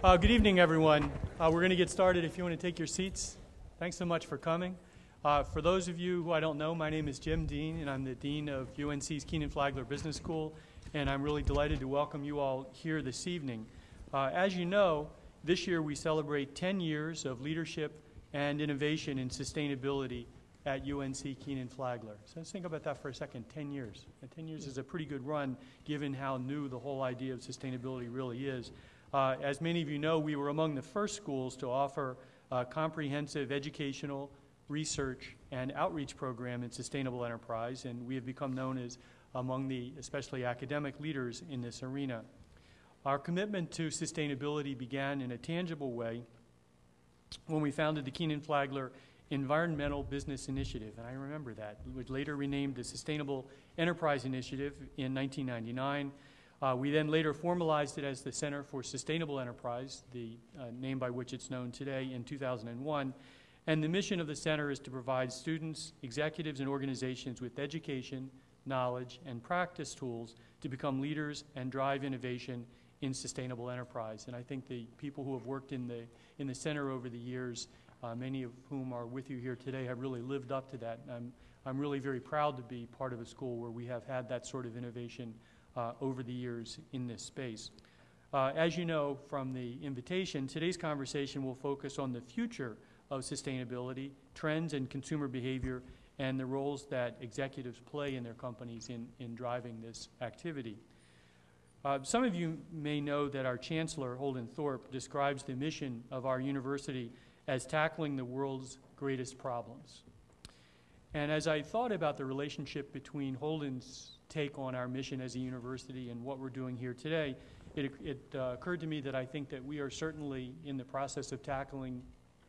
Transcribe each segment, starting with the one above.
Good evening, everyone. We're going to get started. If you want to take your seats, thanks so much for coming. For those of you who I don't know, my name is Jim Dean, and I'm the Dean of UNC's Kenan-Flagler Business School, and I'm really delighted to welcome you all here this evening. As you know, this year we celebrate 10 years of leadership and innovation in sustainability at UNC Kenan-Flagler. So let's think about that for a second, 10 years. 10 years is a pretty good run given how new the whole idea of sustainability really is. As many of you know, we were among the first schools to offer a comprehensive educational, research, and outreach program in sustainable enterprise, and we have become known as among the especially academic leaders in this arena. Our commitment to sustainability began in a tangible way when we founded the Kenan-Flagler Environmental Business Initiative, and I remember that. It was later renamed the Sustainable Enterprise Initiative in 1999. We then later formalized it as the Center for Sustainable Enterprise, the name by which it's known today, in 2001. And the mission of the center is to provide students, executives, and organizations with education, knowledge, and practice tools to become leaders and drive innovation in sustainable enterprise. And I think the people who have worked in the center over the years, many of whom are with you here today, have really lived up to that. And I'm really very proud to be part of a school where we have had that sort of innovation over the years in this space. As you know from the invitation, today's conversation will focus on the future of sustainability, trends and consumer behavior, and the roles that executives play in their companies in driving this activity. Some of you may know that our Chancellor, Holden Thorpe, describes the mission of our university as tackling the world's greatest problems. And as I thought about the relationship between Holden's take on our mission as a university and what we're doing here today, it occurred to me that I think that we are certainly in the process of tackling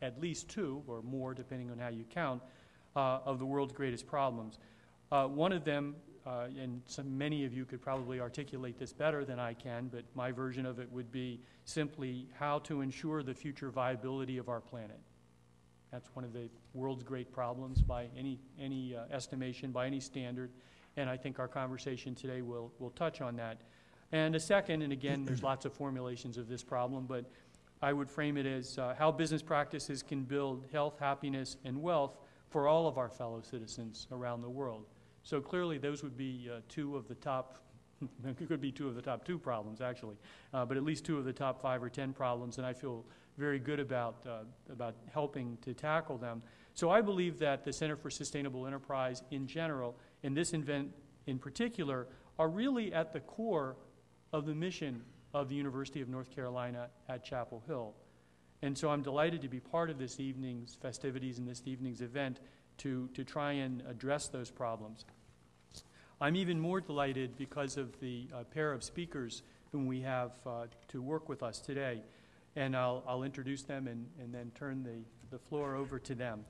at least two, or more depending on how you count, of the world's greatest problems. One of them, and many of you could probably articulate this better than I can, but my version of it would be simply how to ensure the future viability of our planet. That's one of the world's great problems by any estimation, by any standard, and I think our conversation today will touch on that. And a second, and again, there's lots of formulations of this problem, but I would frame it as how business practices can build health, happiness, and wealth for all of our fellow citizens around the world. So clearly those would be two of the top, it could be two of the top two problems actually, but at least two of the top 5 or 10 problems, and I feel very good about helping to tackle them. So I believe that the Center for Sustainable Enterprise in general, and this event in particular, are really at the core of the mission of the University of North Carolina at Chapel Hill. And so I'm delighted to be part of this evening's festivities and this evening's event to try and address those problems. I'm even more delighted because of the pair of speakers whom we have to work with us today. And I'll introduce them and then turn the floor over to them.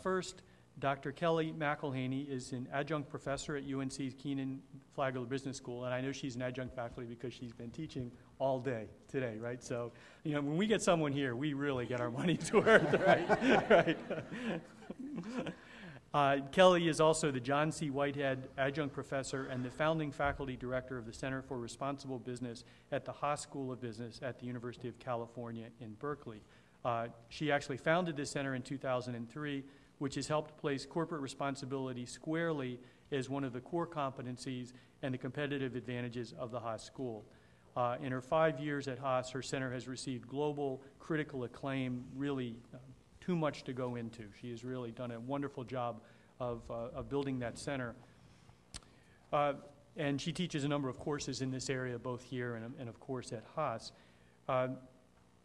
First, Dr. Kellie McElhaney is an adjunct professor at UNC's Kenan-Flagler Business School, and I know she's an adjunct faculty because she's been teaching all day today, right? So, you know, when we get someone here, we really get our money's worth, right? Right. Kellie is also the John C. Whitehead Adjunct Professor and the founding faculty director of the Center for Responsible Business at the Haas School of Business at the University of California in Berkeley. She actually founded this center in 2003, which has helped place corporate responsibility squarely as one of the core competencies and the competitive advantages of the Haas School. In her 5 years at Haas, her center has received global critical acclaim, really too much to go into. She has really done a wonderful job of building that center. And she teaches a number of courses in this area, both here and of course at Haas.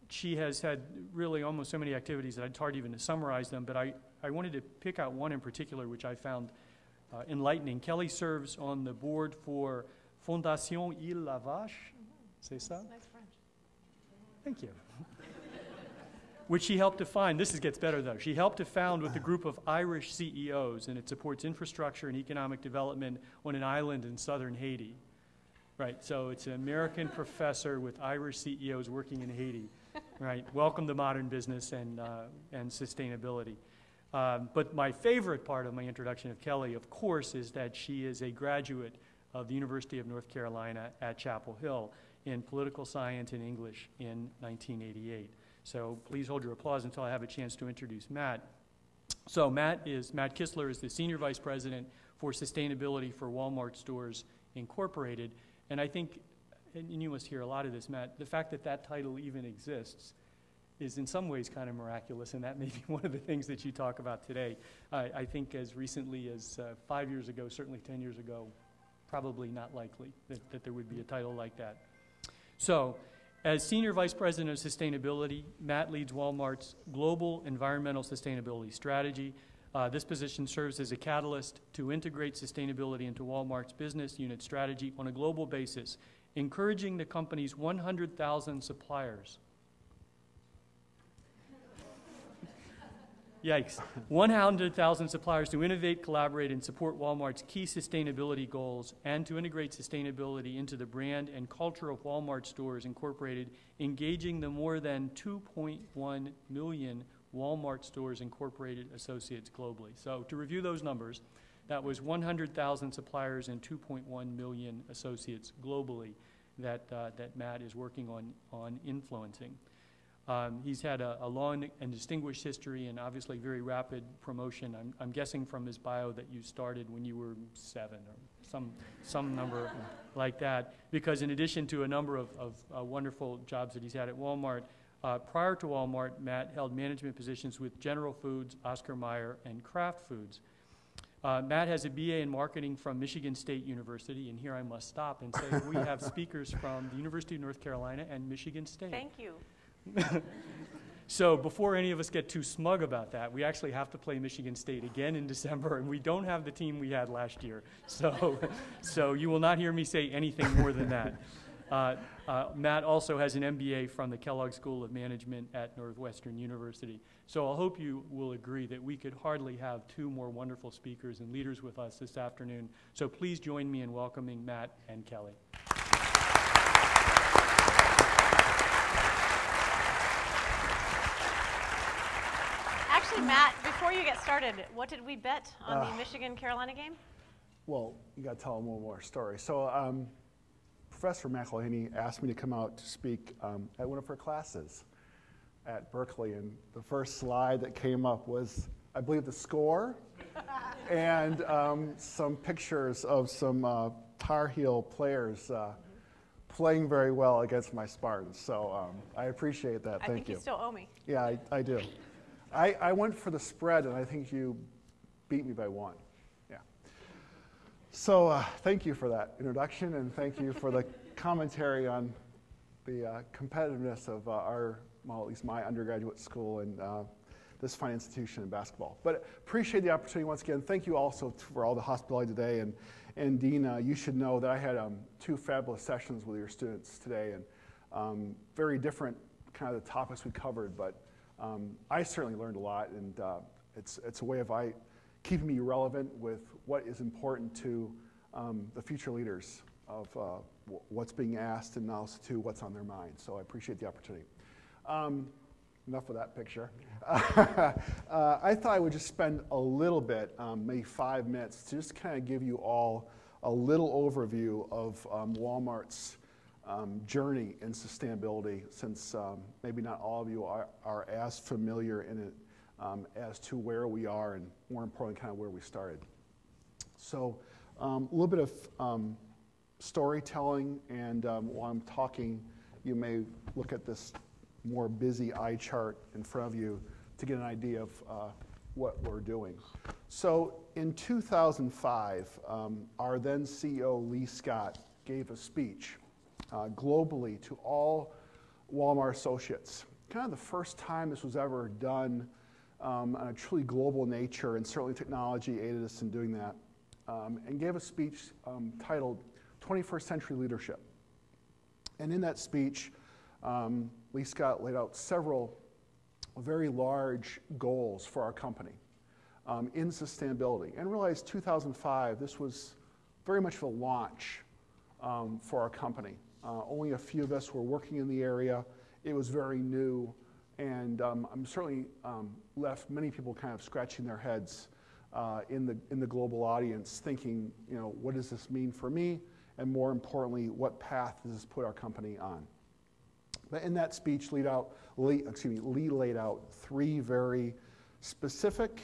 She has had really almost so many activities that it's hard even to summarize them, but I wanted to pick out one in particular which I found enlightening. Kellie serves on the board for Fondation Il Lavage. C'est ça? Nice French. Thank you. Which she helped to find. This gets better though. She helped to found with a group of Irish CEOs, and it supports infrastructure and economic development on an island in southern Haiti. Right, so it's an American professor with Irish CEOs working in Haiti. Right, welcome to modern business and sustainability. But my favorite part of my introduction of Kellie, of course, is that she is a graduate of the University of North Carolina at Chapel Hill. in political science and English in 1988. So please hold your applause until I have a chance to introduce Matt. So Matt Kistler is the Senior Vice President for Sustainability for Walmart Stores Incorporated. And I think, and you must hear a lot of this, Matt, the fact that that title even exists is in some ways kind of miraculous, and that may be one of the things that you talk about today. I think as recently as 5 years ago, certainly 10 years ago, probably not likely that there would be a title like that. So, as Senior Vice President of Sustainability, Matt leads Walmart's global environmental sustainability strategy. This position serves as a catalyst to integrate sustainability into Walmart's business unit strategy on a global basis, encouraging the company's 100,000 suppliers. Yikes. 100,000 suppliers to innovate, collaborate, and support Walmart's key sustainability goals and to integrate sustainability into the brand and culture of Walmart Stores Incorporated, engaging the more than 2.1 million Walmart Stores Incorporated associates globally. So to review those numbers, that was 100,000 suppliers and 2.1 million associates globally that Matt is working on influencing. He's had a long and distinguished history and obviously very rapid promotion. I'm guessing from his bio that you started when you were 7 or some number like that, because in addition to a number of wonderful jobs that he's had at Walmart, prior to Walmart, Matt held management positions with General Foods, Oscar Mayer, and Kraft Foods. Matt has a BA in marketing from Michigan State University, and here I must stop and say we have speakers from the University of North Carolina and Michigan State. Thank you. So before any of us get too smug about that, we actually have to play Michigan State again in December, and we don't have the team we had last year. So you will not hear me say anything more than that. Matt also has an MBA from the Kellogg School of Management at Northwestern University. So I hope you will agree that we could hardly have 2 more wonderful speakers and leaders with us this afternoon. So please join me in welcoming Matt and Kelly. Actually, Matt, before you get started, what did we bet on the Michigan-Carolina game? Well, you got to tell them one more story. So Professor McElhaney asked me to come out to speak at one of her classes at Berkeley, and the first slide that came up was, I believe, the score and some pictures of some Tar Heel players playing very well against my Spartans. So I appreciate that. Thank you. I think you still owe me. Yeah, I do. I went for the spread, and I think you beat me by 1. Yeah. So thank you for that introduction, and thank you for the commentary on the competitiveness of at least my undergraduate school and this fine institution in basketball. But appreciate the opportunity once again. Thank you also for all the hospitality today. And Dean, you should know that I had 2 fabulous sessions with your students today, and very different kind of the topics we covered, but I certainly learned a lot, and it's a way of keeping me relevant with what is important to the future leaders of what's being asked and also to what's on their mind. So I appreciate the opportunity. Enough of that picture. I thought I would just spend a little bit, maybe 5 minutes, to just kind of give you all a little overview of Walmart's journey in sustainability, since maybe not all of you are as familiar in it as to where we are and, more importantly, kind of where we started. So a little bit of storytelling, and while I'm talking, you may look at this more busy eye chart in front of you to get an idea of what we're doing. So in 2005, our then CEO, Lee Scott, gave a speech globally to all Walmart associates. Kind of the first time this was ever done on a truly global nature, and certainly technology aided us in doing that, and gave a speech titled 21st Century Leadership. And in that speech, Lee Scott laid out several very large goals for our company in sustainability, and realized 2005, this was very much of a launch for our company. Only a few of us were working in the area. It was very new, and I'm certainly left many people kind of scratching their heads in the global audience, thinking, what does this mean for me, and more importantly, what path does this put our company on? But in that speech, Lee laid out three very specific,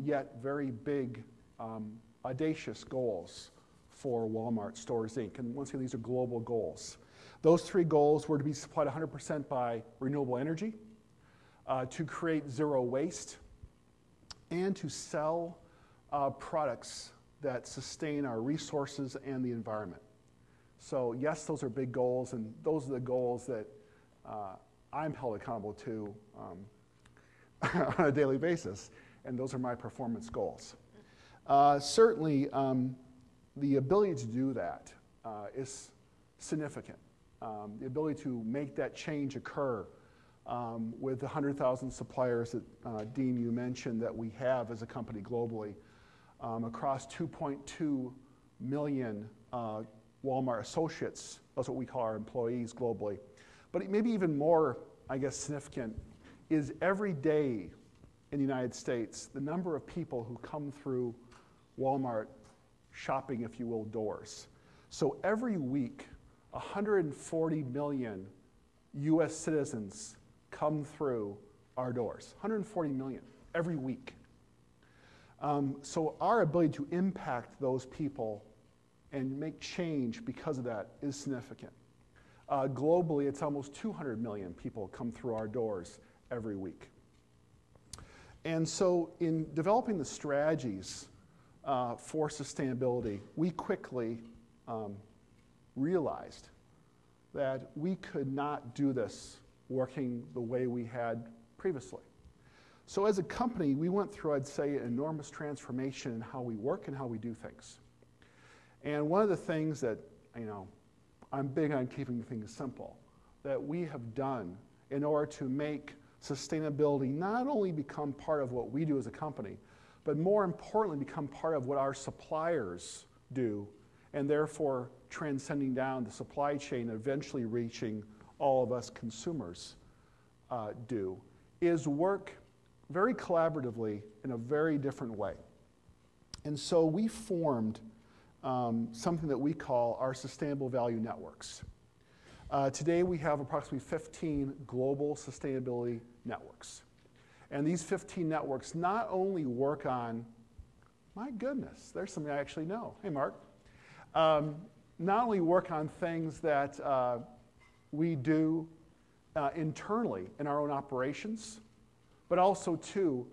yet very big, audacious goals for Walmart Stores, Inc. And once again, these are global goals. Those three goals were to be supplied 100% by renewable energy, to create zero waste, and to sell products that sustain our resources and the environment. So yes, those are big goals, and those are the goals that I'm held accountable to on a daily basis, and those are my performance goals. Certainly, the ability to do that is significant. The ability to make that change occur with the 100,000 suppliers that, Dean, you mentioned that we have as a company globally, across 2.2 million Walmart associates. That's what we call our employees globally. But maybe even more, I guess, significant is every day in the United States, the number of people who come through Walmart shopping, if you will, doors. So every week, 140 million US citizens come through our doors. 140 million every week. So our ability to impact those people and make change because of that is significant. Globally, it's almost 200 million people come through our doors every week. And so in developing the strategies for sustainability, we quickly realized that we could not do this working the way we had previously. So as a company, we went through, I'd say, an enormous transformation in how we work and how we do things. And one of the things that, I'm big on keeping things simple, that we have done in order to make sustainability not only become part of what we do as a company, but more importantly, become part of what our suppliers do, and therefore transcending down the supply chain, eventually reaching all of us consumers do, is work very collaboratively in a very different way. And so we formed something that we call our Sustainable Value Networks. Today we have approximately 15 global sustainability networks. And these 15 networks not only work on, my goodness, there's something I actually know. Hey, Mark. Not only work on things that we do internally in our own operations, but also, too,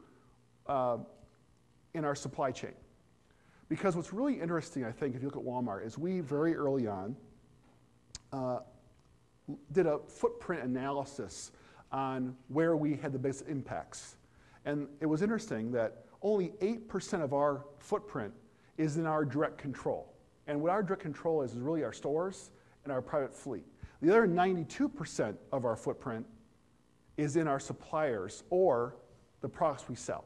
in our supply chain. Because what's really interesting, I think, if you look at Walmart, is we very early on did a footprint analysis on where we had the biggest impacts. And it was interesting that only 8% of our footprint is in our direct control. And what our direct control is really our stores and our private fleet. The other 92% of our footprint is in our suppliers or the products we sell.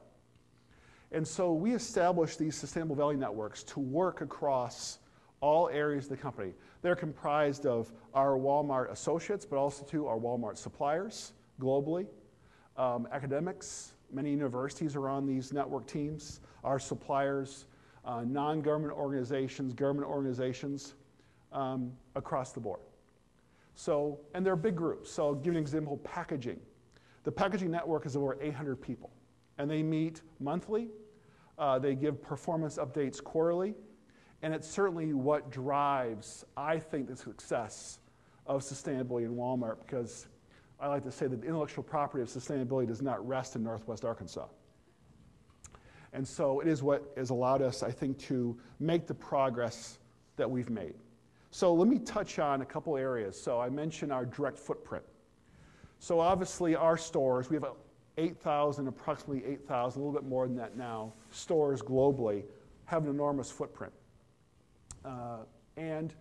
And so we established these Sustainable Value Networks to work across all areas of the company. They're comprised of our Walmart associates, but also too our Walmart suppliers globally, academics, many universities are on these network teams, our suppliers, non-government organizations, government organizations across the board. So, and they're big groups. So I'll give you an example, packaging. The packaging network is over 800 people, and they meet monthly. They give performance updates quarterly, and it's certainly what drives, I think, the success of sustainability in Walmart, because I like to say that the intellectual property of sustainability does not rest in Northwest Arkansas. And so it is what has allowed us, I think, to make the progress that we've made. So let me touch on a couple areas. So I mentioned our direct footprint. So obviously our stores, we have 8,000, approximately 8,000, a little bit more than that now, stores globally have an enormous footprint. And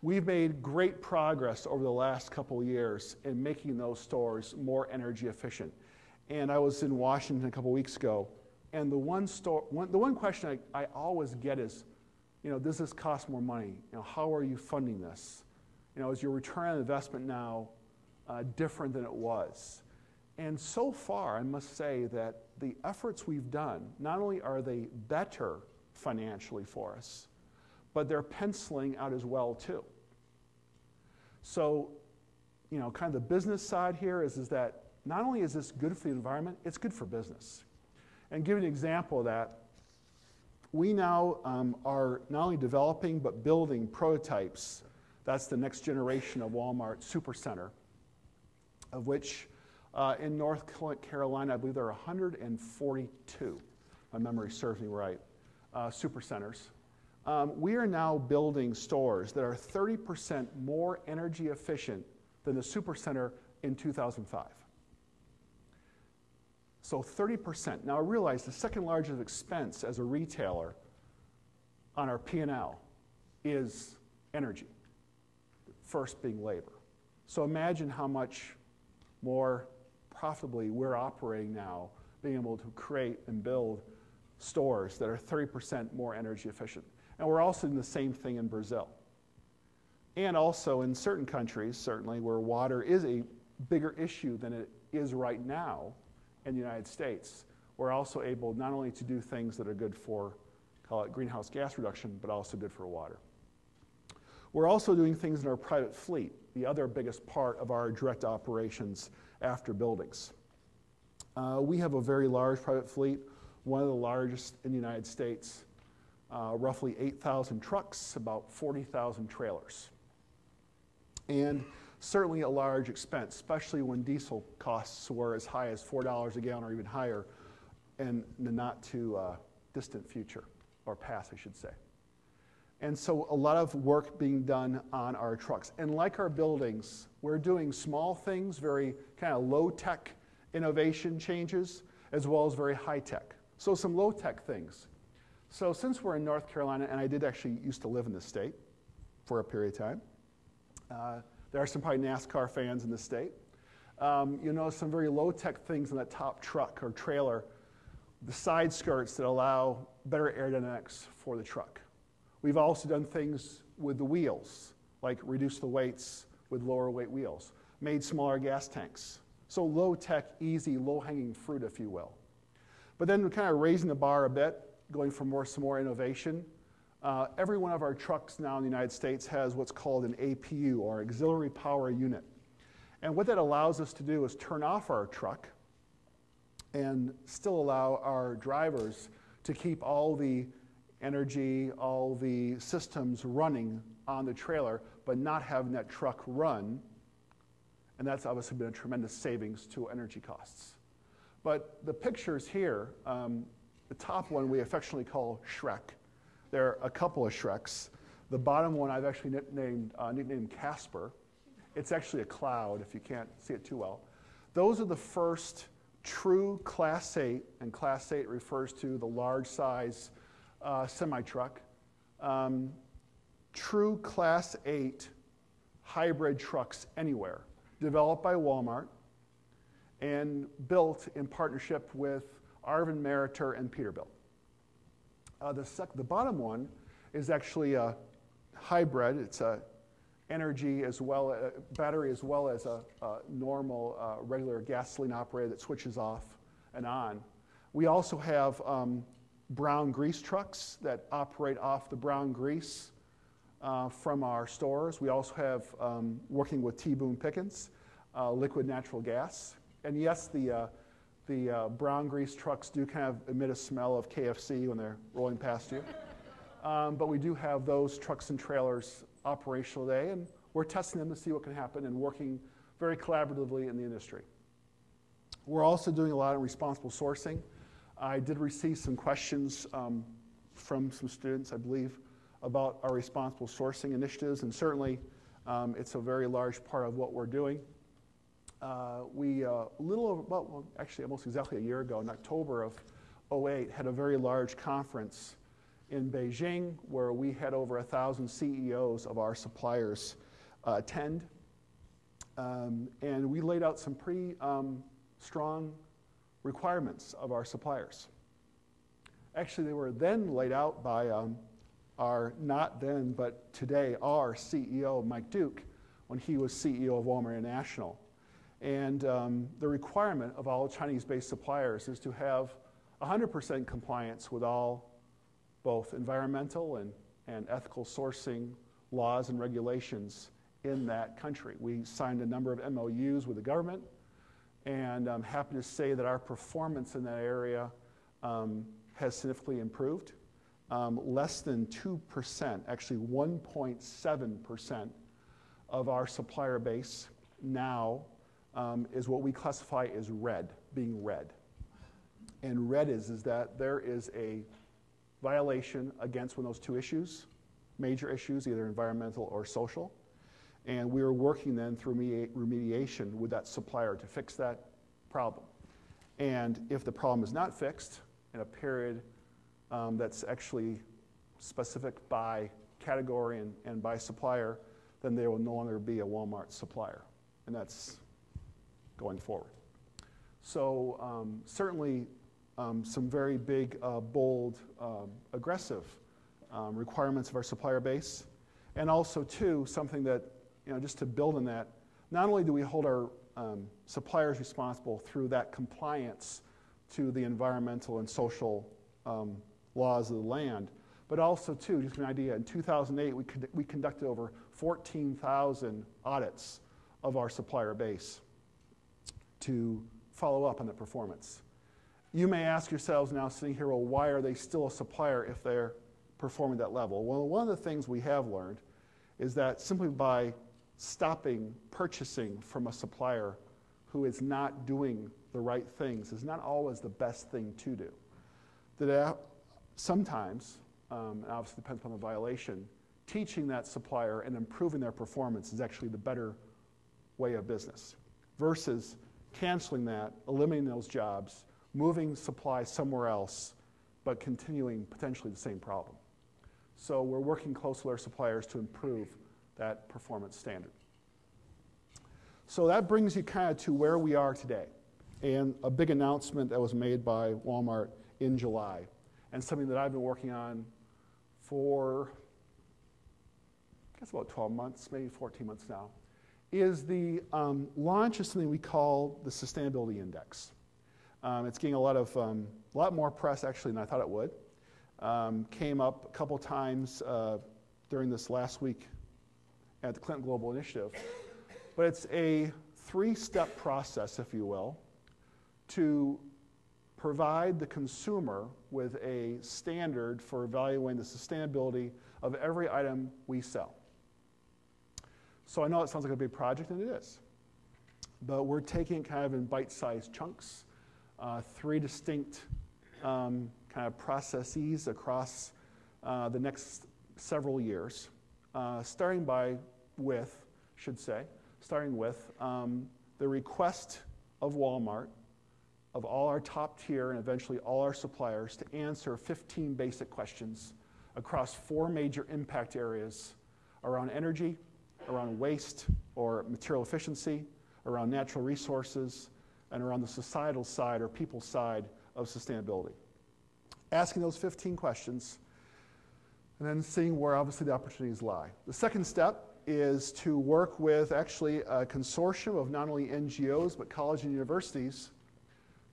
we've made great progress over the last couple of years in making those stores more energy efficient. And I was in Washington a couple of weeks ago, and the one question I always get is, does this cost more money? How are you funding this? Is your return on investment now different than it was? And so far, I must say that the efforts we've done, not only are they better financially for us, but they're penciling out as well too. So, you know, kind of the business side here is that not only is this good for the environment, it's good for business. And give you an example of that, we now are not only developing but building prototypes. That's the next generation of Walmart Supercenter, of which in North Carolina, I believe there are 142, my memory serves me right, Supercenters. We are now building stores that are 30% more energy efficient than the Supercenter in 2005. So 30%. Now I realize the second largest expense as a retailer on our P&L is energy, first being labor. So imagine how much more profitably we're operating now, being able to create and build stores that are 30% more energy efficient. And we're also doing the same thing in Brazil. And also in certain countries, certainly, where water is a bigger issue than it is right now in the United States, we're also able not only to do things that are good for, call it greenhouse gas reduction, but also good for water. We're also doing things in our private fleet, the other biggest part of our direct operations after buildings. We have a very large private fleet, one of the largest in the United States, roughly 8,000 trucks, about 40,000 trailers. And certainly a large expense, especially when diesel costs were as high as $4 a gallon or even higher in the not too distant future, or past, I should say. And so a lot of work being done on our trucks. And like our buildings, we're doing small things, very kind of low-tech innovation changes, as well as very high-tech. So some low-tech things. So since we're in North Carolina, and I did actually used to live in the state for a period of time, there are some probably NASCAR fans in the state. You know, some very low-tech things in that top truck or trailer, the side skirts that allow better aerodynamics for the truck. We've also done things with the wheels, like reduce the weights with lower weight wheels, made smaller gas tanks. So low-tech, easy, low-hanging fruit, if you will. But then we're kind of raising the bar a bit, going for some more innovation. Every one of our trucks now in the United States has what's called an APU, or auxiliary power unit. And what that allows us to do is turn off our truck and still allow our drivers to keep all the energy, all the systems running on the trailer, but not having that truck run. And that's obviously been a tremendous savings to energy costs. But the pictures here, the top one we affectionately call Shrek. There are a couple of Shreks. The bottom one I've actually nicknamed Casper. It's actually a cloud, if you can't see it too well. Those are the first true Class 8, and Class 8 refers to the large size semi-truck. True Class 8 hybrid trucks anywhere, developed by Walmart and built in partnership with Arvin Meritor and Peterbilt. The bottom one is actually a hybrid. It's a energy as well, battery as well as a normal regular gasoline operator that switches off and on. We also have brown grease trucks that operate off the brown grease from our stores. We also have, working with T-Boone Pickens, liquid natural gas. And yes, the brown grease trucks do kind of emit a smell of KFC when they're rolling past you. But we do have those trucks and trailers operational today, and we're testing them to see what can happen and working very collaboratively in the industry. We're also doing a lot of responsible sourcing. I did receive some questions from some students, I believe, about our responsible sourcing initiatives, and certainly it's a very large part of what we're doing. We, a little over, well, actually almost exactly a year ago, in October of 2008, had a very large conference in Beijing where we had over 1,000 CEOs of our suppliers attend. And we laid out some pretty strong requirements of our suppliers. Actually, they were then laid out by our, not then, but today, our CEO, Mike Duke, when he was CEO of Walmart International. And the requirement of all Chinese-based suppliers is to have 100% compliance with all both environmental and and ethical sourcing laws and regulations in that country. We signed a number of MOUs with the government, and I'm happy to say that our performance in that area has significantly improved. Less than 2%, actually 1.7% of our supplier base now is what we classify as red, being red. And red is that there is a violation against one of those two issues, major issues, either environmental or social. And we are working then through remediation with that supplier to fix that problem. And if the problem is not fixed in a period that's actually specific by category and by supplier, then there will no longer be a Walmart supplier. And that's going forward. So certainly some very big, bold, aggressive requirements of our supplier base. And also, too, something that, just to build on that, not only do we hold our suppliers responsible through that compliance to the environmental and social laws of the land, but also, too, just an idea, in 2008, we conducted over 14,000 audits of our supplier base to follow up on the performance. You may ask yourselves now, sitting here, well, why are they still a supplier if they're performing at that level? Well, one of the things we have learned is that simply by stopping purchasing from a supplier who is not doing the right things is not always the best thing to do. That sometimes, and obviously depends upon the violation, teaching that supplier and improving their performance is actually the better way of business versus canceling that, eliminating those jobs, moving supply somewhere else, but continuing potentially the same problem. So we're working closely with our suppliers to improve that performance standard. So that brings you kind of to where we are today, and a big announcement that was made by Walmart in July, and something that I've been working on for, I guess, about 12 months, maybe 14 months now, is the launch of something we call the Sustainability Index. It's getting a lot more press, actually, than I thought it would. Came up a couple times during this last week at the Clinton Global Initiative. But it's a 3-step process, if you will, to provide the consumer with a standard for evaluating the sustainability of every item we sell. So I know it sounds like a big project, and it is. But we're taking it kind of in bite-sized chunks, 3 distinct kind of processes across the next several years, starting with the request of Walmart, of all our top tier and eventually all our suppliers, to answer 15 basic questions across 4 major impact areas around energy, around waste or material efficiency, around natural resources, and around the societal side or people side of sustainability. Asking those 15 questions and then seeing where obviously the opportunities lie. The second step is to work with actually a consortium of not only NGOs but colleges and universities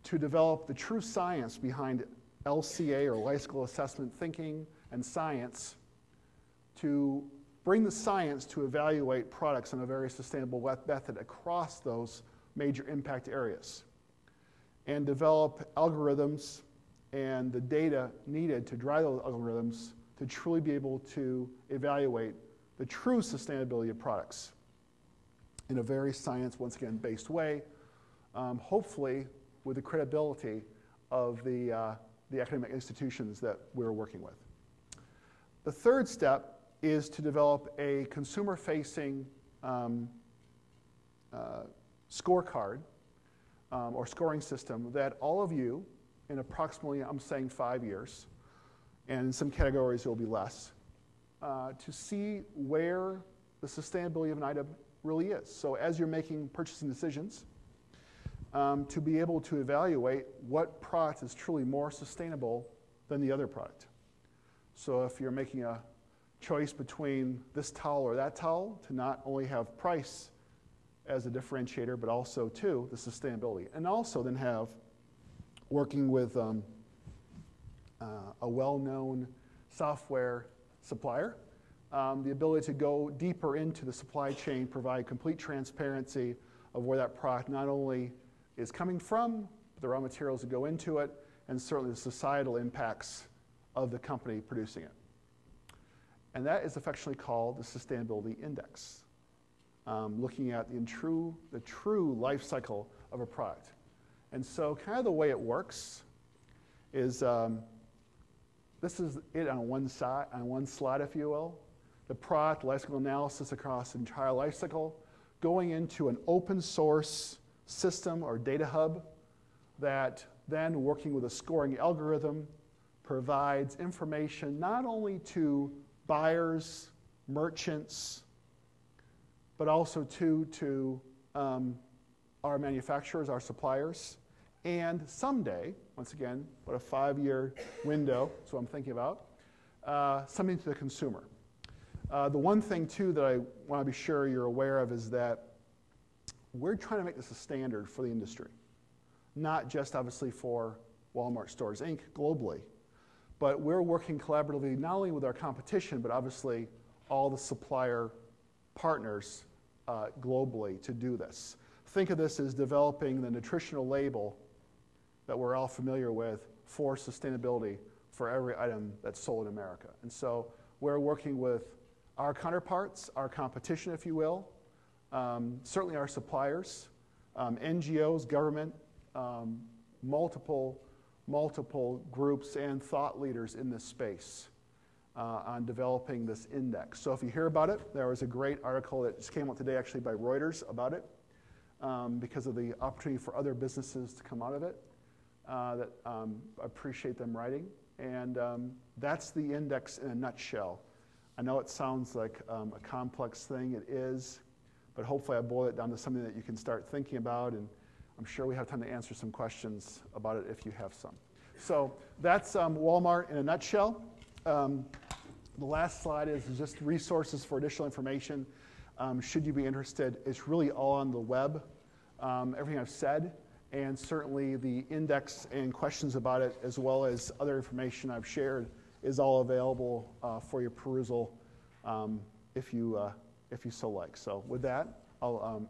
to develop the true science behind LCA or life cycle assessment thinking and science, to bring the science to evaluate products in a very sustainable method across those major impact areas, and develop algorithms and the data needed to drive those algorithms to truly be able to evaluate the true sustainability of products in a very science, once again, based way, hopefully with the credibility of the academic institutions that we're working with. The third step is to develop a consumer-facing scorecard or scoring system that all of you, in approximately, I'm saying 5 years, and in some categories it will be less, to see where the sustainability of an item really is. So as you're making purchasing decisions, to be able to evaluate what product is truly more sustainable than the other product. So if you're making a choice between this towel or that towel, to not only have price as a differentiator, but also, too, the sustainability. And also then have, working with a well-known software supplier. The ability to go deeper into the supply chain, provide complete transparency of where that product not only is coming from, but the raw materials that go into it, and certainly the societal impacts of the company producing it. And that is affectionately called the Sustainability Index, looking at the true life cycle of a product. And so kind of the way it works is, this is it on one slide, if you will. The product life cycle analysis across the entire life cycle, going into an open source system or data hub that then, working with a scoring algorithm, provides information not only to buyers, merchants, but also to our manufacturers, our suppliers, and someday, once again, what a 5-year window, that's what I'm thinking about, something to the consumer. The one thing, too, that I want to be sure you're aware of is that we're trying to make this a standard for the industry, not just, obviously, for Walmart Stores, Inc. globally, but we're working collaboratively not only with our competition, but obviously all the supplier partners globally to do this. Think of this as developing the nutritional label that we're all familiar with for sustainability for every item that's sold in America. And so we're working with our counterparts, our competition, if you will, certainly our suppliers, NGOs, government, multiple groups and thought leaders in this space on developing this index. So if you hear about it, there was a great article that just came out today actually by Reuters about it because of the opportunity for other businesses to come out of it. I appreciate them writing. And that's the index in a nutshell. I know it sounds like a complex thing. It is. But hopefully I boil it down to something that you can start thinking about. And I'm sure we have time to answer some questions about it if you have some. So that's Walmart in a nutshell. The last slide is just resources for additional information. Should you be interested, it's really all on the web, everything I've said. And certainly the index and questions about it, as well as other information I've shared, is all available for your perusal if you so like. So with that, I'll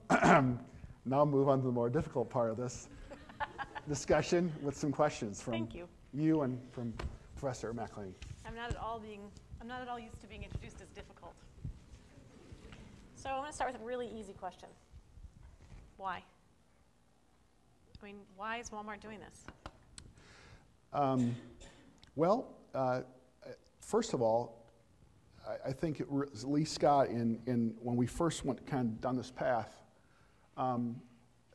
now move on to the more difficult part of this discussion with some questions from you and from Professor McElhaney. I'm not at all used to being introduced as difficult. So I'm going to start with a really easy question. Why? I mean, why is Walmart doing this? First of all, I think Lee Scott, when we first went kind of down this path,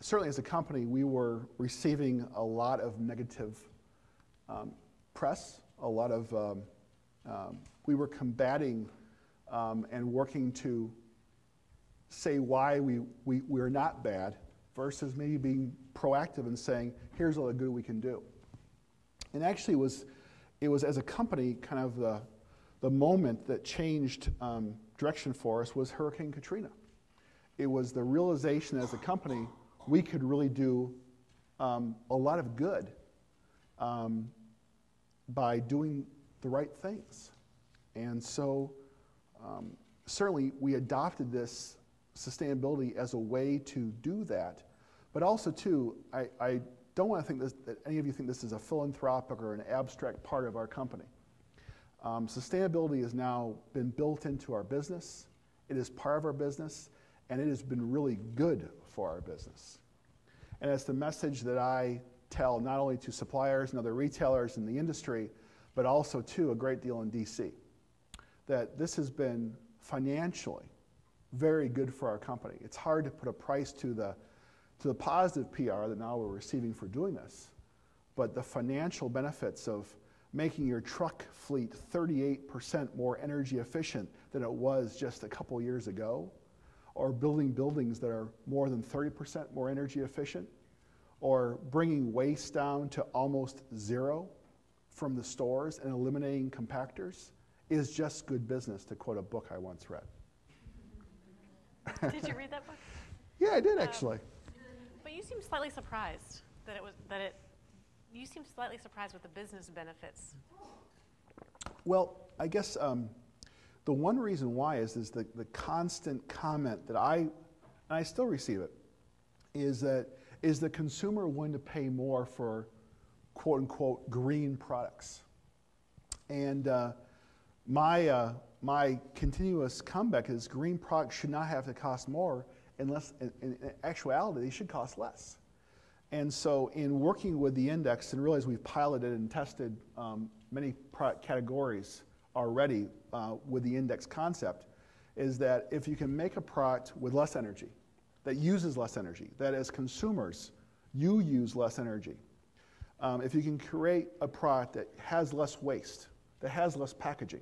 certainly as a company, we were receiving a lot of negative press, a lot of, we were combating and working to say why we're not bad versus maybe being proactive and saying, here's all the good we can do. And actually it was as a company kind of the moment that changed direction for us was Hurricane Katrina. It was the realization as a company we could really do a lot of good by doing the right things. And so certainly we adopted this sustainability as a way to do that. But also, too, I don't want to think that any of you think this is a philanthropic or an abstract part of our company. Sustainability has now been built into our business. It is part of our business, and it has been really good for our business. And it's the message that I tell not only to suppliers and other retailers in the industry, but also, too, a great deal in DC, that this has been financially very good for our company. It's hard to put a price to the positive PR that now we're receiving for doing this, but the financial benefits of making your truck fleet 38% more energy efficient than it was just a couple years ago, or building buildings that are more than 30% more energy efficient, or bringing waste down to almost zero from the stores and eliminating compactors is just good business, to quote a book I once read. Did you read that book? Yeah, I did actually. But you seem slightly surprised you seem slightly surprised with the business benefits. Well, I guess The one reason why is the constant comment that I still receive it, is the consumer willing to pay more for quote unquote green products? And my continuous comeback is green products should not have to cost more unless in actuality they should cost less. And so in working with the index and realize we've piloted and tested many product categories already with the index concept, is that if you can make a product with less energy, that uses less energy, that as consumers you use less energy, if you can create a product that has less waste, that has less packaging,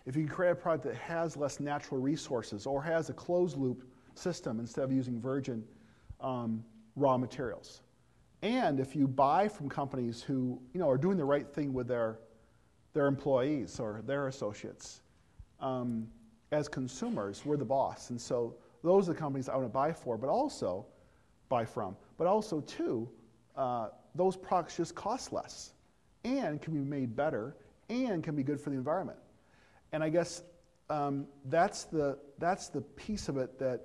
if you can create a product that has less natural resources or has a closed loop system instead of using virgin raw materials, and if you buy from companies who are doing the right thing with their employees or their associates, as consumers, we're the boss. And so those are the companies I want to buy for, but also buy from. But also, too, those products just cost less and can be made better and can be good for the environment. And I guess that's the piece of it that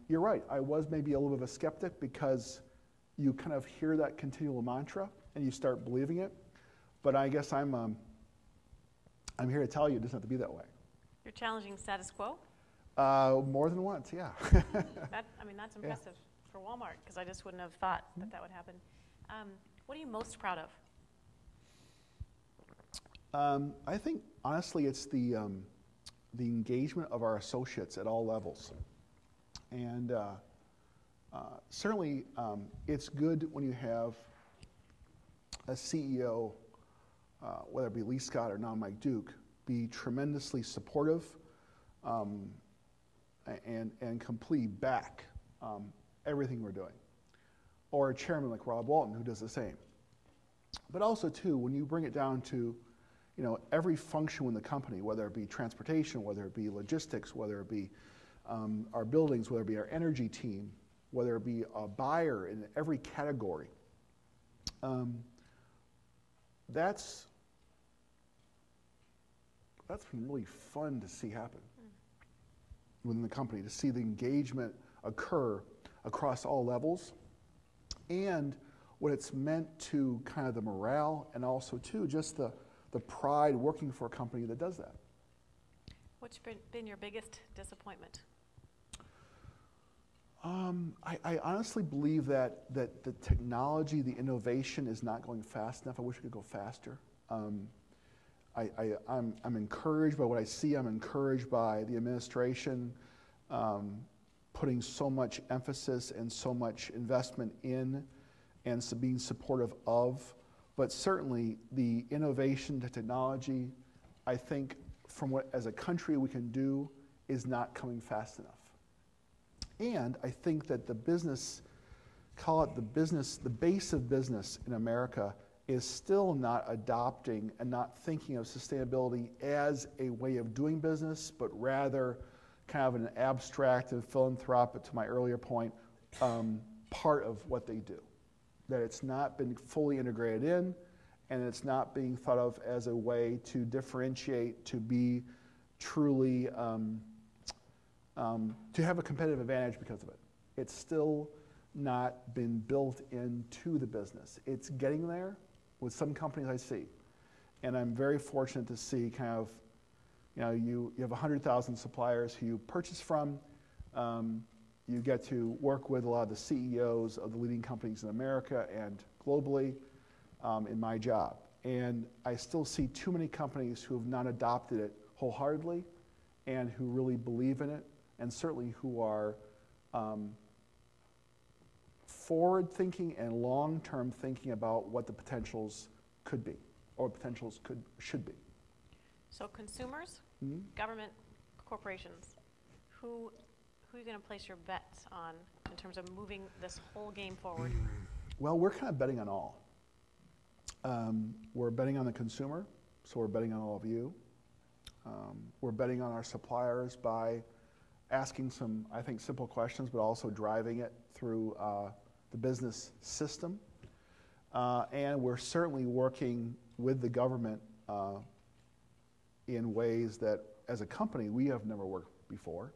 you're right. I was maybe a little bit of a skeptic because you kind of hear that continual mantra and you start believing it. But I guess I'm here to tell you it doesn't have to be that way. You're challenging status quo? More than once, yeah. That's impressive for Walmart, because I just wouldn't have thought that would happen. What are you most proud of? I think, honestly, it's the engagement of our associates at all levels. And certainly, it's good when you have a CEO, whether it be Lee Scott or now Mike Duke, be tremendously supportive and completely back everything we're doing. Or a chairman like Rob Walton who does the same. But also, too, when you bring it down to every function in the company, whether it be transportation, whether it be logistics, whether it be our buildings, whether it be our energy team, whether it be a buyer in every category, that's been really fun to see happen within the company, to see the engagement occur across all levels, and what it's meant to kind of the morale, and also too just the pride working for a company that does that. What's been your biggest disappointment? I honestly believe that the technology, the innovation is not going fast enough. I wish it could go faster. I'm encouraged by what I see. I'm encouraged by the administration putting so much emphasis and so much investment in and so being supportive of. But certainly the innovation, the technology, I think from what as a country we can do is not coming fast enough. And I think that the business, call it the business, the base of business in America is still not adopting and not thinking of sustainability as a way of doing business, but rather kind of an abstract and philanthropic, to my earlier point, part of what they do. That it's not been fully integrated in, and it's not being thought of as a way to differentiate, to be truly, to have a competitive advantage because of it. It's still not been built into the business. It's getting there with some companies I see. And I'm very fortunate to see kind of, you have 100,000 suppliers who you purchase from. You get to work with a lot of the CEOs of the leading companies in America and globally in my job. And I still see too many companies who have not adopted it wholeheartedly and who really believe in it, and certainly who are forward-thinking and long-term thinking about what the potentials could be, or potentials should be. So consumers, government, corporations, who are you going to place your bets on in terms of moving this whole game forward? Well, we're kind of betting on all. We're betting on the consumer, so we're betting on all of you. We're betting on our suppliers by asking some, I think, simple questions, but also driving it through the business system. And we're certainly working with the government in ways that as a company, we have never worked before,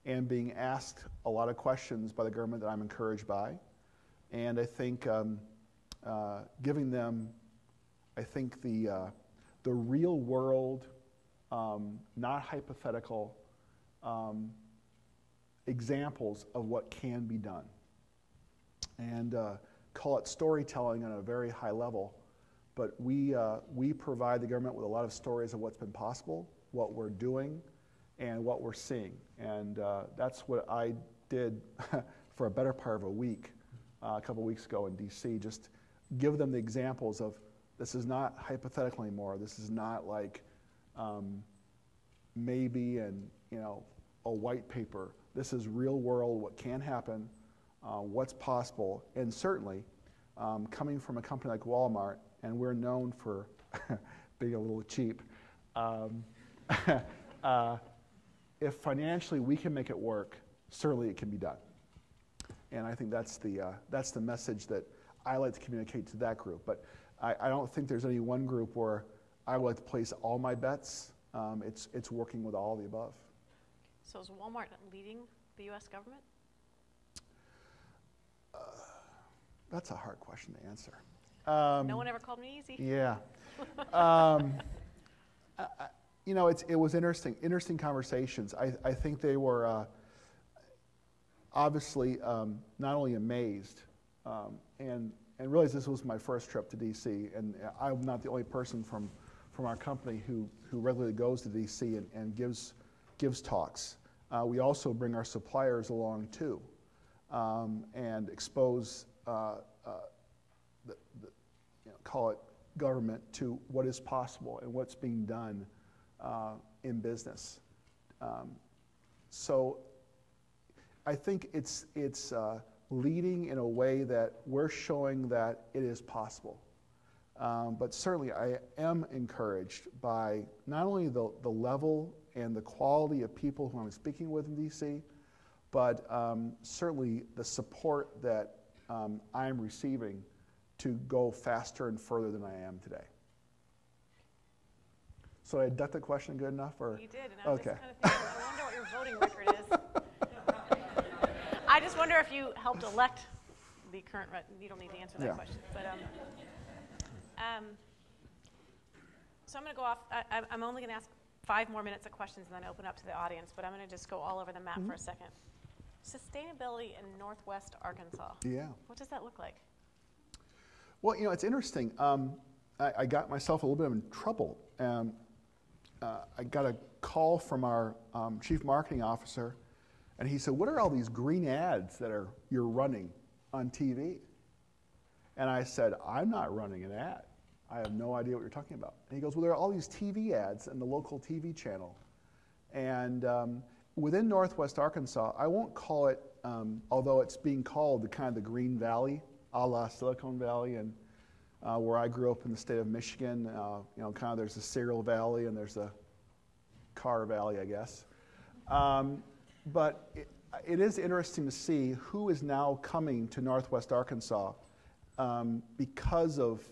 and being asked a lot of questions by the government that I'm encouraged by. And I think giving them, I think the real world, not hypothetical examples of what can be done. And call it storytelling on a very high level, but we provide the government with a lot of stories of what's been possible, what we're doing, and what we're seeing. And that's what I did for a better part of a week, a couple weeks ago in DC, just give them the examples of this is not hypothetical anymore. This is not like maybe and a white paper. This is real world, what can happen, what's possible, and certainly coming from a company like Walmart, and we're known for being a little cheap. If financially we can make it work, certainly it can be done. And I think that's the message that I like to communicate to that group. But I don't think there's any one group where I would like to place all my bets. It's working with all of the above. So is Walmart leading the U.S. government? That's a hard question to answer. No one ever called me easy. Yeah. It was interesting conversations. I think they were obviously not only amazed and realized this was my first trip to D.C. and I'm not the only person from our company who regularly goes to D.C. and gives talks. We also bring our suppliers along too and expose call it government to what is possible and what's being done in business. So I think it's leading in a way that we're showing that it is possible. But certainly I am encouraged by not only the level and the quality of people who I'm speaking with in DC, but certainly the support that I'm receiving to go faster and further than I am today. So I ducked the question good enough? Or? You did, and I'm just kind of thinking, I wonder what your voting record is. I just wonder if you helped elect the current, you don't need to answer that question. But so I'm going to go off, I'm only going to ask 5 more minutes of questions and then open up to the audience, but I'm going to just go all over the map for a second. Sustainability in Northwest Arkansas. Yeah. What does that look like? Well, it's interesting. I got myself a little bit in trouble. I got a call from our chief marketing officer, and he said, "What are all these green ads that you're running on TV?" And I said, "I'm not running an ad. I have no idea what you're talking about." And he goes, "Well, there are all these TV ads in the local TV channel." And within Northwest Arkansas, I won't call it, although it's being called the kind of the Green Valley, a la Silicon Valley, and where I grew up in the state of Michigan, kind of there's a cereal valley and there's a car valley, I guess. But it is interesting to see who is now coming to Northwest Arkansas because of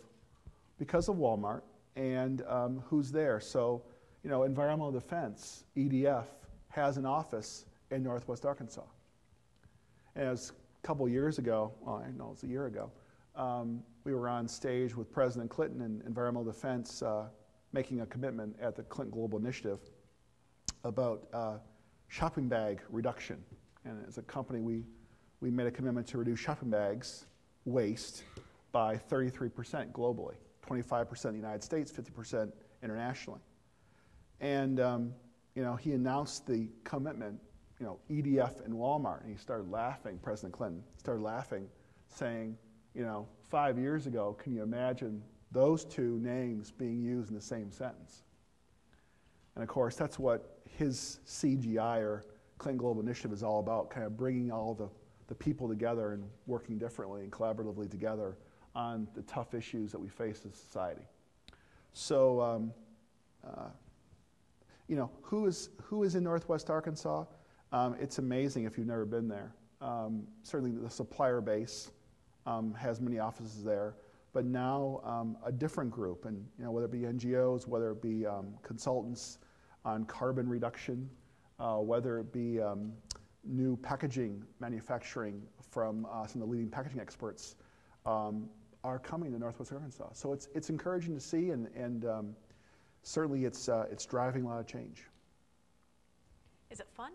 Walmart and who's there. So, Environmental Defense, EDF, has an office in Northwest Arkansas. And it was a couple years ago, well, I know it was a year ago, we were on stage with President Clinton and Environmental Defense making a commitment at the Clinton Global Initiative about shopping bag reduction. And as a company, we made a commitment to reduce shopping bags waste by 33% globally, 25% in the United States, 50% internationally. And he announced the commitment, EDF and Walmart, and he started laughing, President Clinton started laughing, saying, 5 years ago, can you imagine those two names being used in the same sentence? And of course, that's what his CGI, or Clinton Global Initiative, is all about, kind of bringing all the people together and working differently and collaboratively together on the tough issues that we face as a society. So, who is in Northwest Arkansas? It's amazing if you've never been there. Certainly the supplier base has many offices there, but now a different group, and whether it be NGOs, whether it be consultants, on carbon reduction, whether it be new packaging manufacturing from some of the leading packaging experts, are coming to Northwest Arkansas. So it's encouraging to see, and certainly it's driving a lot of change. Is it fun?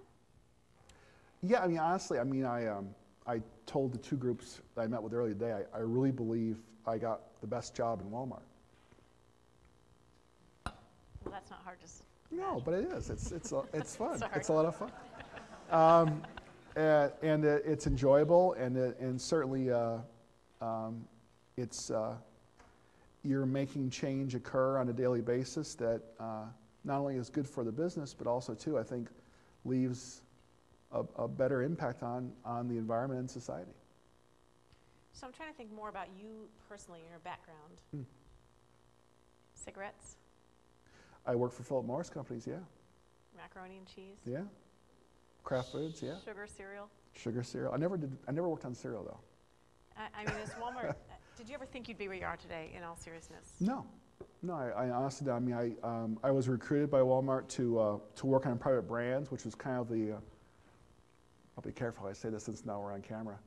Yeah, I mean, honestly, I mean, I told the two groups that I met with earlier today, I really believe I got the best job in Walmart. Well, that's not hard to say. No, but it is. It's fun. Sorry. It's a lot of fun. And it's enjoyable, and certainly it's you're making change occur on a daily basis that not only is good for the business, but also too, I think, leaves a better impact on the environment and society. So I'm trying to think more about you personally, your background. Cigarettes? I work for Philip Morris Companies, yeah. Macaroni and cheese? Yeah. Kraft Foods, yeah. Sugar cereal? Sugar cereal. I never worked on cereal though. I mean, is Walmart, did you ever think you'd be where you are today, in all seriousness? No. No, I honestly don't. I mean, I was recruited by Walmart to work on private brands, which was kind of the, I'll be careful I say this since now we're on camera.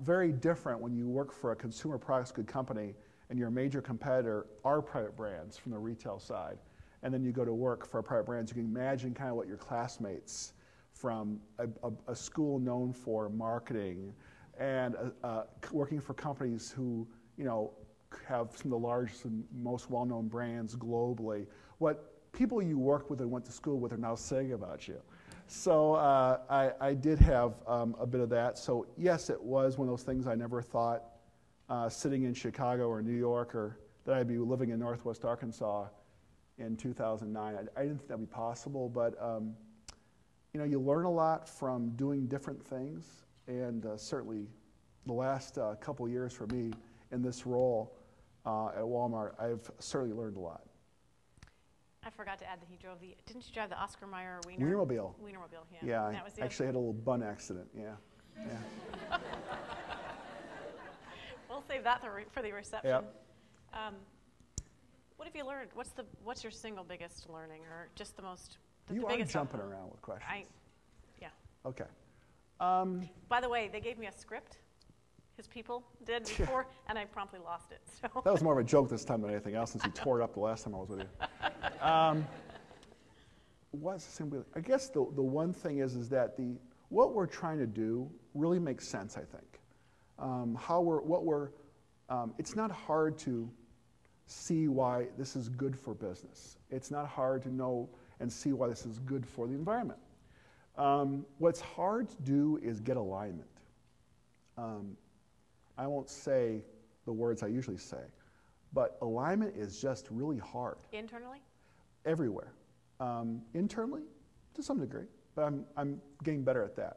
Very different when you work for a consumer products good company and your major competitor are private brands from the retail side. And then you go to work for a private brands, you can imagine kind of what your classmates from a school known for marketing and working for companies who, you know, have some of the largest and most well-known brands globally, what people you worked with and went to school with are now saying about you. So I did have a bit of that. So yes, it was one of those things I never thought sitting in Chicago or New York or that I'd be living in Northwest Arkansas in 2009. I didn't think that'd be possible, but you know, you learn a lot from doing different things, and certainly the last couple of years for me in this role at Walmart, I've certainly learned a lot. I forgot to add that he drove the, didn't you drive the Oscar Mayer Wiener? Wienermobile. Wienermobile, yeah. Yeah, And that was I actually had a little bun accident, yeah. We'll save that for the reception. Yep. What have you learned? What's your single biggest learning, or just the most? You the are biggest jumping around with questions. Yeah. Okay. By the way, they gave me a script. His people did before, and I promptly lost it. So that was more of a joke this time than anything else, since you tore it up the last time I was with you. What's the single? I guess the one thing is that what we're trying to do really makes sense. I think it's not hard to see why this is good for business. It's not hard to know and see why this is good for the environment. What's hard to do is get alignment. I won't say the words I usually say, but alignment is just really hard. Internally? Everywhere. Internally, to some degree, but I'm getting better at that.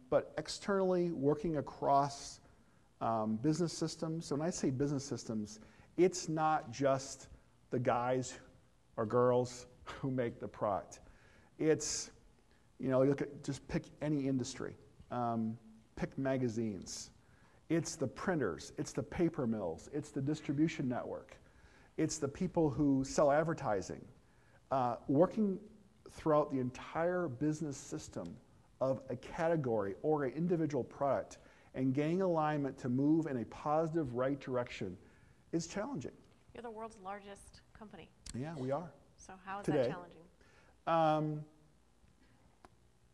But externally, working across business systems. So when I say business systems, it's not just the guys or girls who make the product. It's, you know, just pick any industry. Pick magazines. It's the printers, it's the paper mills, it's the distribution network, it's the people who sell advertising. Working throughout the entire business system of a category or an individual product and gaining alignment to move in a positive, right direction is challenging. You're the world's largest company. Yeah, we are. So how is today. that challenging?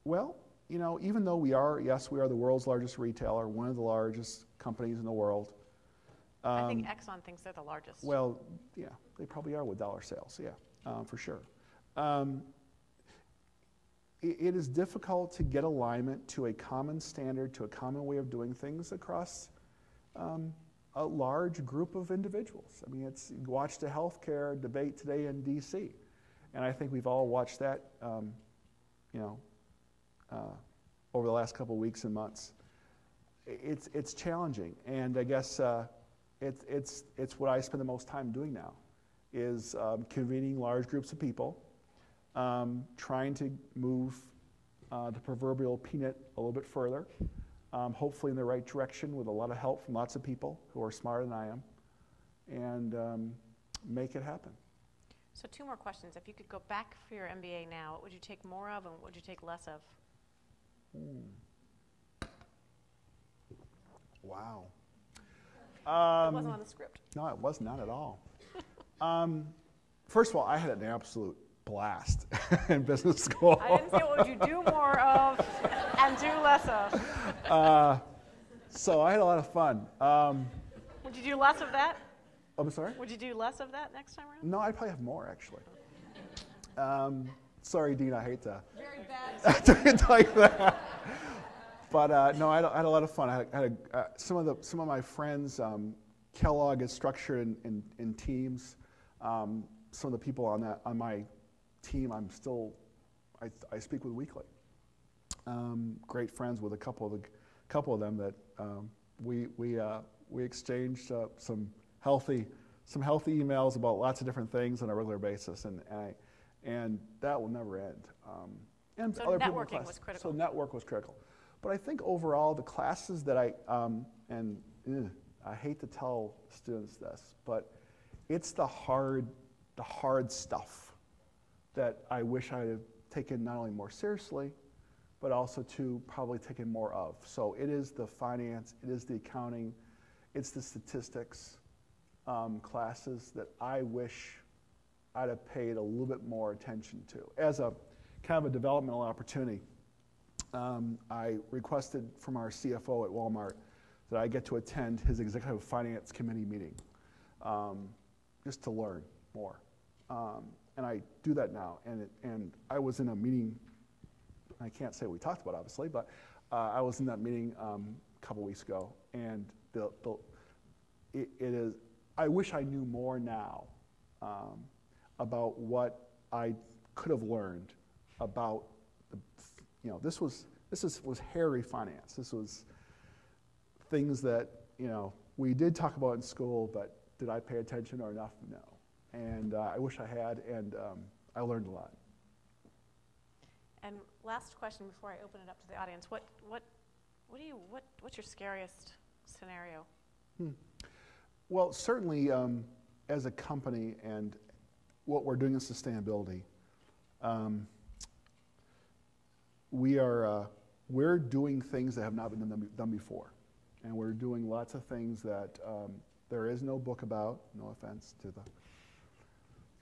Well, you know, even though we are the world's largest retailer, one of the largest companies in the world. I think Exxon thinks they're the largest. Well, yeah, they probably are with dollar sales, yeah, for sure. It is difficult to get alignment to a common standard, to a common way of doing things across a large group of individuals. I mean, you watch the healthcare debate today in D.C., and I think we've all watched that, you know, over the last couple of weeks and months. It's challenging, and I guess it's what I spend the most time doing now, is convening large groups of people, trying to move the proverbial peanut a little bit further, hopefully in the right direction with a lot of help from lots of people who are smarter than I am, and make it happen. So 2 more questions. If you could go back for your MBA now, what would you take more of and what would you take less of? Wow. It wasn't on the script. No, it was not at all. First of all, I had an absolute blast in business school. I didn't say what would you do more of and do less of. So I had a lot of fun. Would you do less of that? I'm sorry? Would you do less of that next time around? No, I'd probably have more, actually. Sorry, Dean, I hate to Very bad. tell you that. But no, I had a lot of fun. I had some of my friends. Kellogg is structured in teams. Some of the people on my team, I speak with weekly. Great friends with a couple of them that we exchanged some healthy emails about lots of different things on a regular basis, and that will never end. And So other people in networking class. was critical. So network was critical. But I think overall the classes that I hate to tell students this, but it's the hard stuff that I wish I had taken not only more seriously, but also to probably taken more of. So it is the finance, it is the accounting, it's the statistics classes that I wish I'd have paid a little bit more attention to. As a kind of a developmental opportunity, I requested from our CFO at Walmart that I get to attend his executive finance committee meeting just to learn more. And I do that now. And I was in a meeting, I can't say what we talked about, obviously, but I was in that meeting a couple weeks ago. And it is, I wish I knew more now about what I could have learned about this was hairy finance. This was things that we did talk about in school, but did I pay attention or enough? No. And I wish I had, and I learned a lot. And last question before I open it up to the audience: what's your scariest scenario? Well, certainly as a company and what we're doing in sustainability, we're doing things that have not been done before, and we're doing lots of things that there is no book about. No offense to the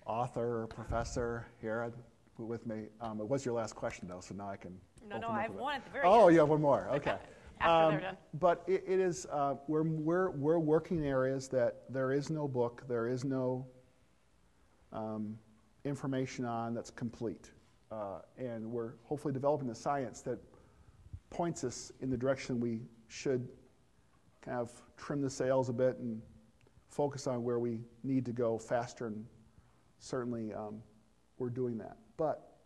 author or professor here with me. It was your last question though, so now I can. No, I have one at the very end. Oh, you have one more. Okay. After they're done. But it is we're working in areas that there is no book, there is no information on that's complete. And we're hopefully developing the science that points us in the direction we should kind of trim the sails a bit and focus on where we need to go faster, and certainly we're doing that. But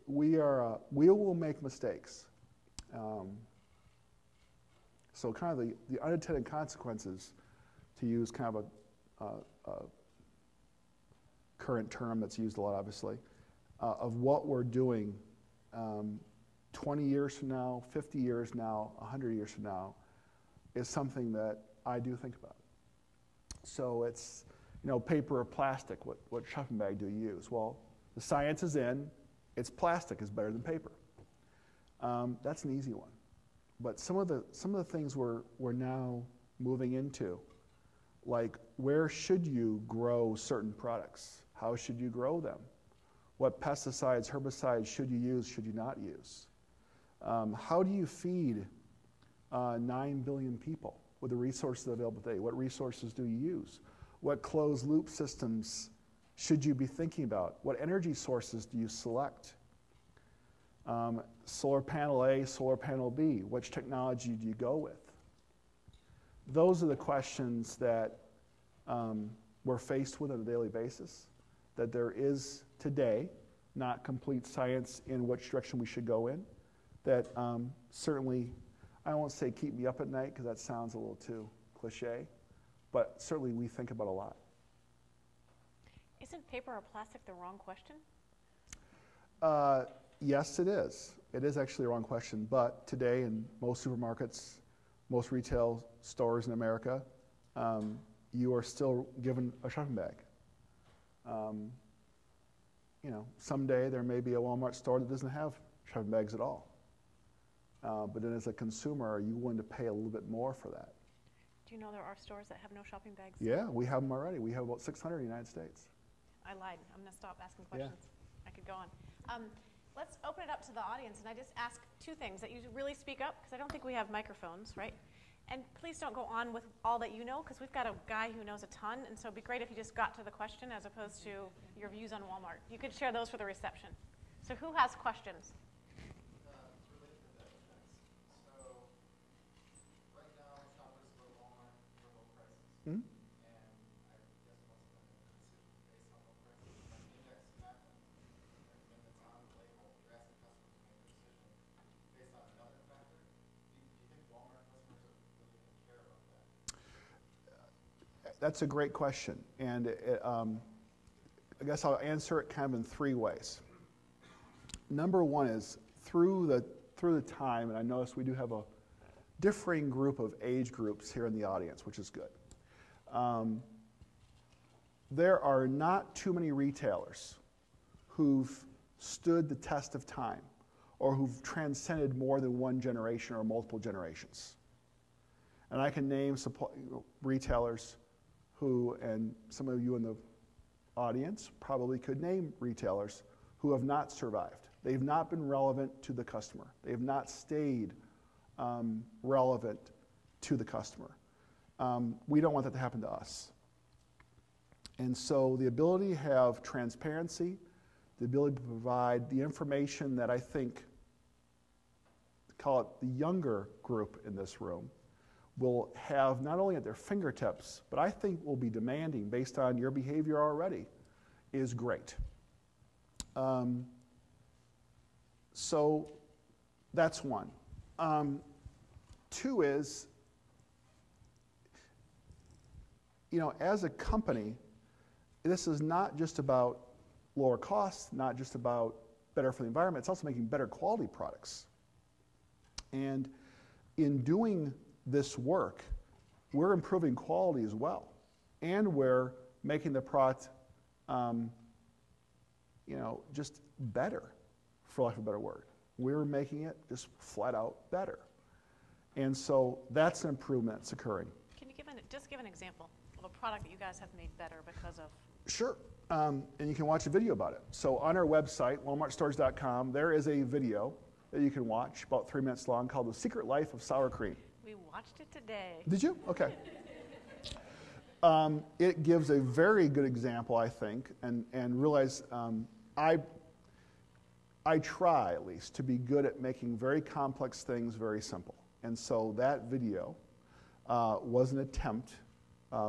we will make mistakes. So kind of the unintended consequences, to use kind of a current term that's used a lot, obviously, of what we're doing 20 years from now, 50 years now, 100 years from now, is something that I do think about. So it's, paper or plastic, what shopping bag do you use? Well, the science is in, it's plastic is better than paper. That's an easy one. But some of the things we're now moving into, like where should you grow certain products? How should you grow them? What pesticides, herbicides should you use, should you not use? How do you feed 9 billion people with the resources available today? What resources do you use? What closed loop systems should you be thinking about? What energy sources do you select? Solar panel A, solar panel B, which technology do you go with? Those are the questions that we're faced with on a daily basis, that there is today not complete science in which direction we should go in, that certainly, I won't say keep me up at night because that sounds a little too cliche, but certainly we think about a lot. Isn't paper or plastic the wrong question? Yes, it is. It is actually the wrong question, but today in most supermarkets, most retail stores in America, you are still given a shopping bag. someday there may be a Walmart store that doesn't have shopping bags at all. But then as a consumer, are you willing to pay a little bit more for that? Do you know there are stores that have no shopping bags? Yeah, we have them already. We have about 600 in the United States. I lied. I'm going to stop asking questions. Yeah. I could go on. Let's open it up to the audience, and I just ask two things, that you really speak up, because I don't think we have microphones, right? And please don't go on with all that you know, because we've got a guy who knows a ton, and so it'd be great if you just got to the question as opposed to your views on Walmart. You could share those for the reception. So who has questions? Hmm? That's a great question, and I guess I'll answer it kind of in three ways. Number one is through the time, and I notice we do have a differing group of age groups here in the audience, which is good. There are not too many retailers who've stood the test of time or who've transcended more than one generation or multiple generations. And I can name retailers who, and some of you in the audience probably could name retailers who have not survived. They've not been relevant to the customer. They have not stayed relevant to the customer. We don't want that to happen to us. And so the ability to have transparency, the ability to provide the information that I think, call it the younger group in this room, will have not only at their fingertips, but I think will be demanding based on your behavior already, is great. So that's one. Two is, as a company, this is not just about lower costs, not just about better for the environment, it's also making better quality products. And in doing this work, we're improving quality as well. And we're making the product, just better, for lack of a better word. We're making it just flat out better. And so that's an improvement that's occurring. Can you just give an example of a product that you guys have made better because of? Sure. And you can watch a video about it. So on our website, walmartstores.com, there is a video that you can watch, about 3 minutes long, called The Secret Life of Sour Cream. We watched it today. Did you? Okay. It gives a very good example, I think, and realize I try, at least, to be good at making very complex things very simple. And so that video was an attempt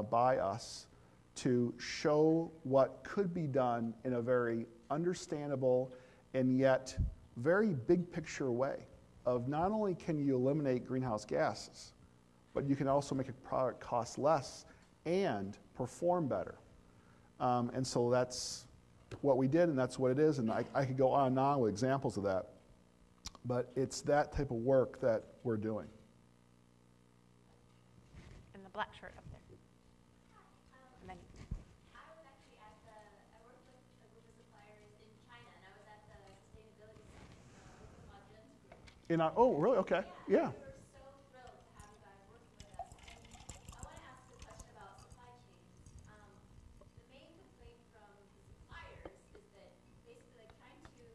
by us to show what could be done in a very understandable and yet very big picture way of not only can you eliminate greenhouse gases, but you can also make a product cost less and perform better. And so that's what we did, and that's what it is, and I could go on and on with examples of that. But it's that type of work that we're doing. In the black shirt up there. And then I was actually I worked with a group of suppliers in China, and I was at the sustainability summit Oh, really? Okay. Yeah. We were so thrilled to have you guys working with us. And I want to ask a question about supply chains. The main complaint from the suppliers is that basically trying to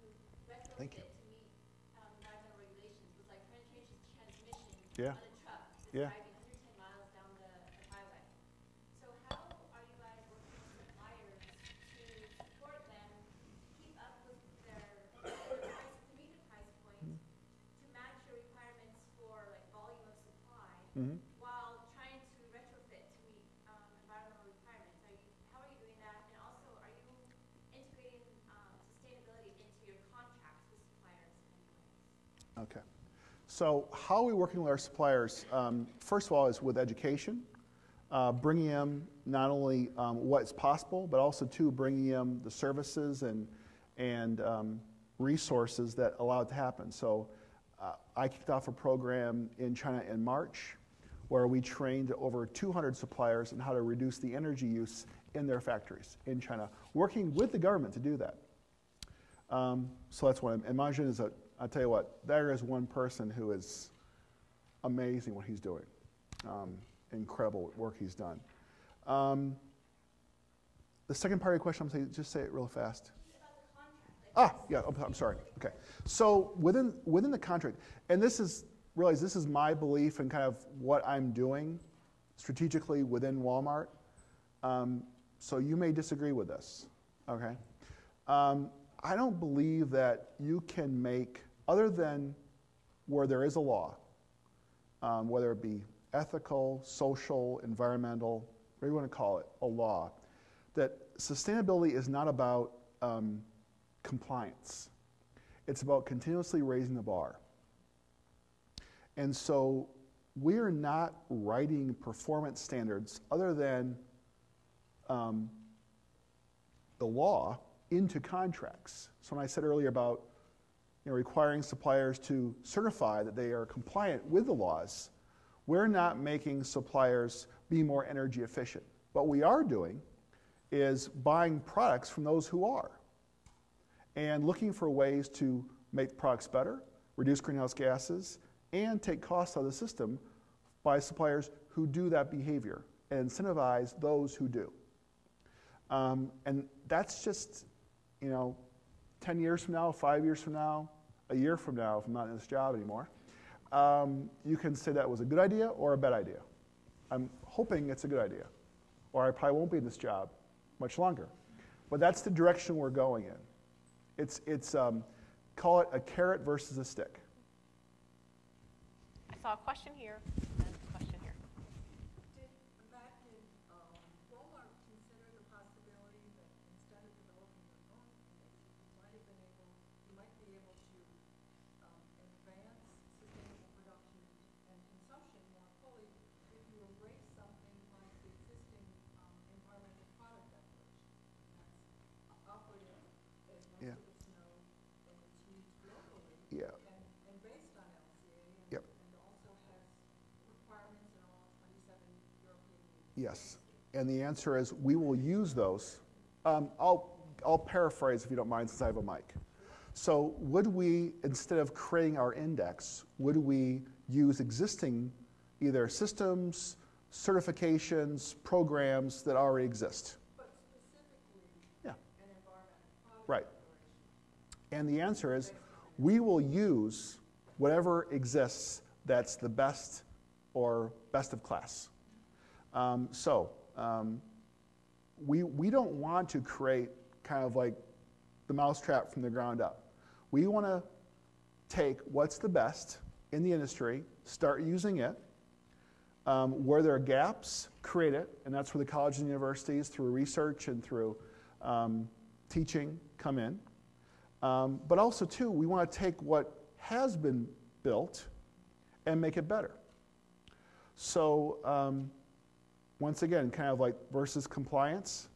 retrofit to meet environmental regulations was like trying to change the transmission Yeah. on a truck that's Yeah. driving 110 miles down the highway. So how are you guys working with suppliers to support them, keep up with their price, to meet the price point, to match your requirements for like volume of supply, while trying to retrofit to meet environmental requirements? How are you doing that? And also, are you integrating sustainability into your contracts with suppliers in any ways? Okay. So how are we working with our suppliers? First of all, is with education, bringing them not only what's possible, but also too bringing them the services and resources that allow it to happen. So I kicked off a program in China in March where we trained over 200 suppliers on how to reduce the energy use in their factories in China, working with the government to do that. So that's one. And Majan is I'll tell you what, there is one person who is amazing what he's doing. Incredible work he's done. The second part of your question, I'm saying, just say it real fast. Yeah, I'm sorry. Okay. So within the contract, and this is my belief and kind of what I'm doing strategically within Walmart. So you may disagree with this, okay? I don't believe that you can make, other than where there is a law, whether it be ethical, social, environmental, whatever you want to call it, a law, that sustainability is not about compliance. It's about continuously raising the bar. And so we're not writing performance standards other than the law into contracts. So when I said earlier about requiring suppliers to certify that they are compliant with the laws, we're not making suppliers be more energy efficient. What we are doing is buying products from those who are and looking for ways to make products better, reduce greenhouse gases, and take costs out of the system by suppliers who do that behavior and incentivize those who do. And that's just, 10 years from now, 5 years from now, a year from now, if I'm not in this job anymore, you can say that was a good idea or a bad idea. I'm hoping it's a good idea, or I probably won't be in this job much longer. But that's the direction we're going in. It's call it a carrot versus a stick. I saw a question here and a question here. Did Walmart consider the possibility that instead of developing your own information, you might be able to advance sustainable production and consumption more fully if you embrace something like the existing environmental product declaration that's operative as much Yeah. as its node and its needs locally, Yeah. and based on LCA Yep. and also has requirements in all 27 European Union Yes. And the answer is we will use those. I'll paraphrase if you don't mind since I have a mic. So would we, instead of creating our index, would we use existing either systems, certifications, programs that already exist? But specifically, Yeah. an environmental product Right. declaration. And the answer is we will use whatever exists that's the best or best of class. We don't want to create kind of like the mousetrap from the ground up. We want to take what's the best in the industry, start using it. Where there are gaps, create it, and that's where the colleges and universities, through research and through teaching, come in. But also, too, we want to take what has been built and make it better. So, once again, kind of like versus compliance,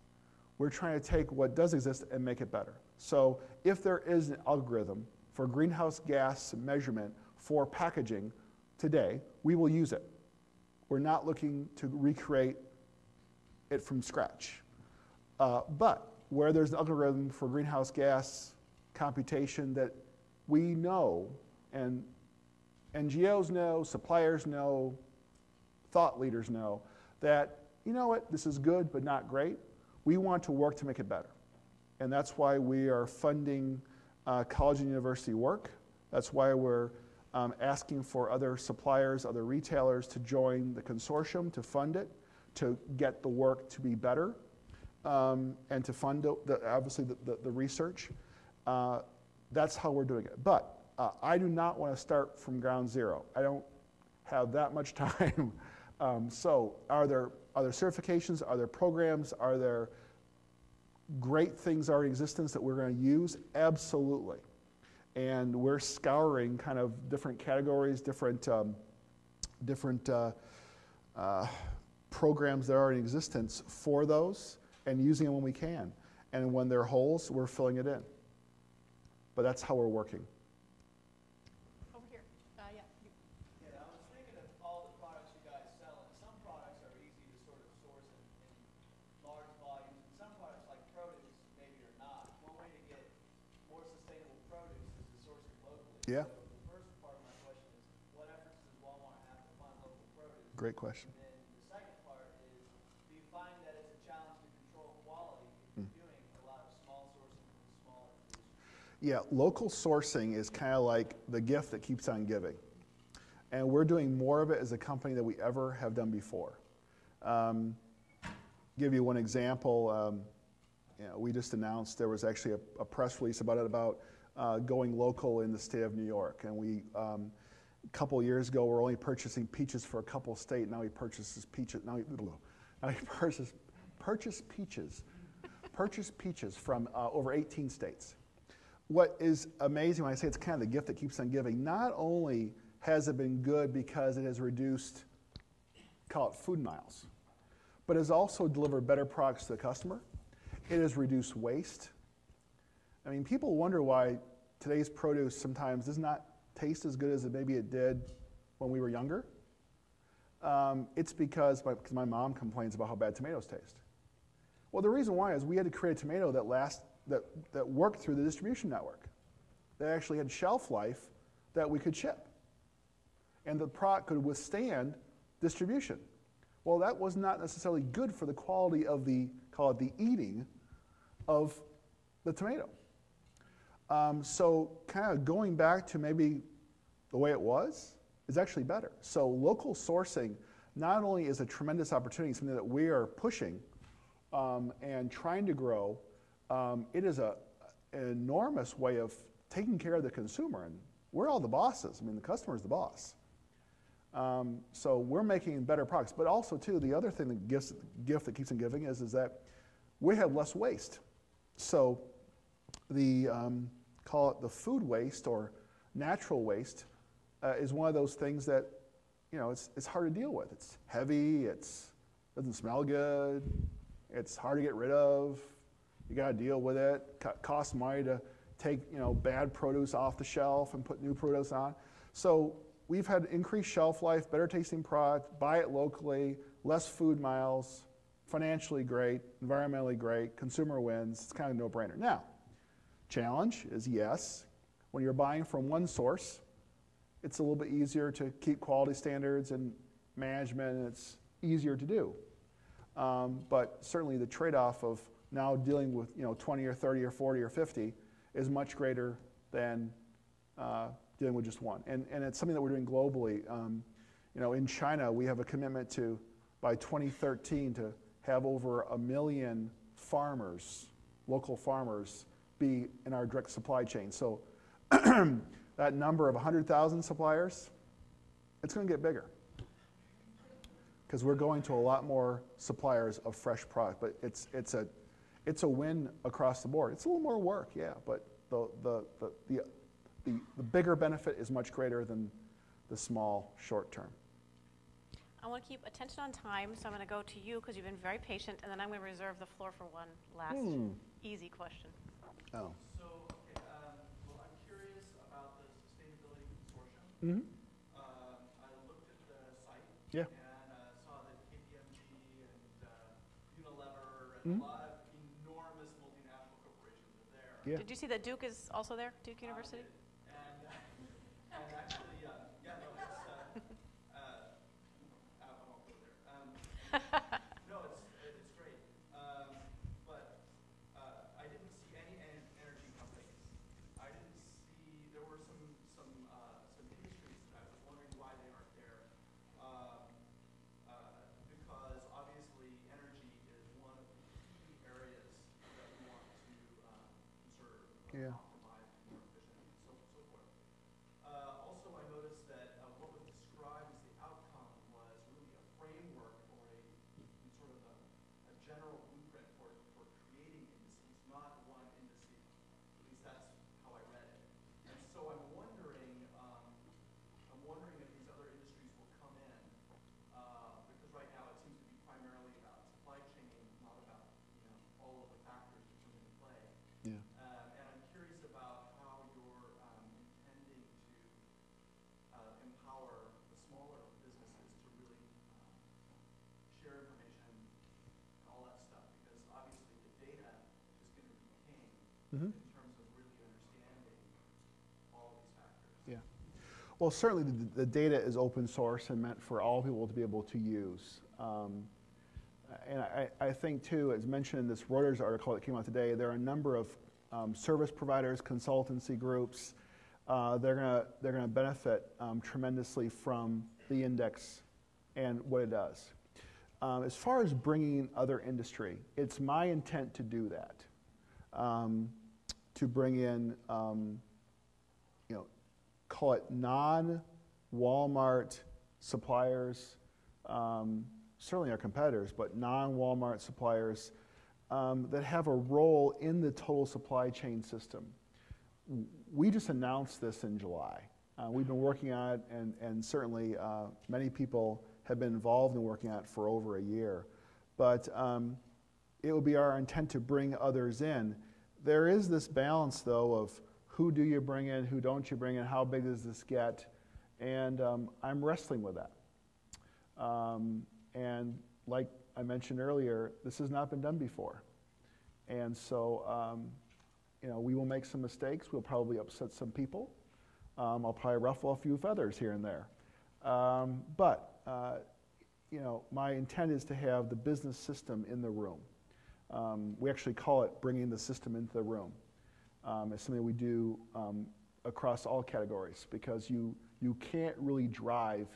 we're trying to take what does exist and make it better. So, if there is an algorithm for greenhouse gas measurement for packaging today, we will use it. We're not looking to recreate it from scratch. But where there's an algorithm for greenhouse gas computation that we know, and NGOs know, suppliers know, thought leaders know, that, you know what, this is good but not great, we want to work to make it better. And that's why we are funding college and university work. That's why we're asking for other suppliers, other retailers to join the consortium to fund it, to get the work to be better, and to fund obviously the research. That's how we're doing it. But I do not want to start from ground zero. I don't have that much time. So are there certifications? Are there programs? Are there great things already in existence that we're going to use? Absolutely. And we're scouring kind of different categories, different programs that are in existence for those and using them when we can. And when there are holes, we're filling it in. But that's how we're working. Over here. Yeah. Yeah, I was thinking of all the products you guys sell, and some products are easy to sort of source in large volumes, and some products like produce maybe are not. One way to get more sustainable Yeah, So the first part of my question is, what efforts does Walmart have to fund local produce? great question. And then the second part is, do you find that it's a challenge to control quality if you're doing a lot of small sourcing from smaller producers? Yeah, local sourcing is kind of like the gift that keeps on giving. And we're doing more of it as a company than we ever have done before. Give you one example. We just announced there was actually a press release about it, about going local in the state of New York. And we, a couple of years ago, we're only purchasing peaches for a couple of states. Now he purchases peaches. Now he purchase peaches from over 18 states. What is amazing when I say it's kind of the gift that keeps on giving, not only has it been good because it has reduced, call it food miles, but has also delivered better products to the customer. It has reduced waste. I mean, people wonder why today's produce sometimes does not taste as good as maybe it did when we were younger. It's because my mom complains about how bad tomatoes taste. Well, the reason why is we had to create a tomato that worked through the distribution network, that actually had shelf life that we could ship, and the product could withstand distribution. Well, that was not necessarily good for the quality of the, call it the eating of the tomato. So kind of going back to maybe the way it was is actually better. So local sourcing not only is a tremendous opportunity, something that we are pushing and trying to grow, it is an enormous way of taking care of the consumer. And we're all the bosses. I mean, the customer is the boss. So we're making better products. But also, too, the other thing, the gift that keeps on giving is that we have less waste. So the, call it the food waste or natural waste is one of those things that, it's hard to deal with. It's heavy, doesn't smell good, it's hard to get rid of, you got to deal with it, costs money to take, bad produce off the shelf and put new produce on. So we've had increased shelf life, better tasting product, buy it locally, less food miles, financially great, environmentally great, consumer wins. It's kind of a no-brainer. Now, challenge is yes, when you're buying from one source, it's a little bit easier to keep quality standards and management, and it's easier to do. But certainly the trade-off of now dealing with 20 or 30 or 40 or 50 is much greater than dealing with just one. And it's something that we're doing globally. In China, we have a commitment to, by 2013, to have over 1 million farmers, local farmers, be in our direct supply chain. So that number of 100,000 suppliers, it's going to get bigger, because we're going to a lot more suppliers of fresh product. But it's a win across the board. It's a little more work, yeah, but the bigger benefit is much greater than the small short term. I want to keep attention on time, so I'm going to go to you because you've been very patient, and then I'm going to reserve the floor for one last easy question. Oh. So, okay, well, I'm curious about the Sustainability Consortium. Mm-hmm. I looked at the site Yeah. and saw that KPMG and Unilever and a lot of enormous multinational corporations are there. Yeah. Did you see that Duke is also there, Duke University? And actually, yeah, no, it's, I won't go there. No, it's great. But I didn't see any energy companies. I didn't see, there were some industries that I was wondering why they aren't there. Because obviously energy is one of the key areas that we want to conserve. Yeah. Optimize, more efficient, and so forth. Also, Yeah. Well, certainly the data is open source and meant for all people to be able to use. And I think, too, as mentioned in this Reuters article that came out today, there are a number of service providers, consultancy groups. They're gonna benefit tremendously from the index and what it does. As far as bringing in other industry, it's my intent to do that. To bring in, call it non-Walmart suppliers, certainly our competitors, but non-Walmart suppliers that have a role in the total supply chain system. We just announced this in July. We've been working on it, and certainly many people have been involved in working on it for over a year. But it would be our intent to bring others in. There is this balance, though, of who do you bring in, who don't you bring in, how big does this get? And I'm wrestling with that. And like I mentioned earlier, this has not been done before. And so, we will make some mistakes. We'll probably upset some people. I'll probably ruffle a few feathers here and there. But my intent is to have the business system in the room. We actually call it bringing the system into the room. It's something we do across all categories, because you can't really drive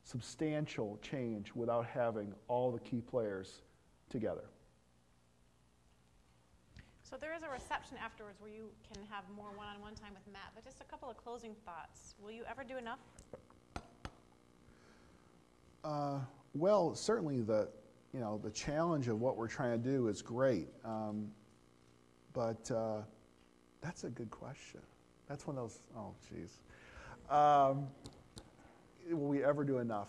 substantial change without having all the key players together. So there is a reception afterwards where you can have more one-on-one time with Matt, but just a couple of closing thoughts. Will you ever do enough? Well, certainly the challenge of what we're trying to do is great, but that's a good question. That's one of those, oh, geez. Will we ever do enough?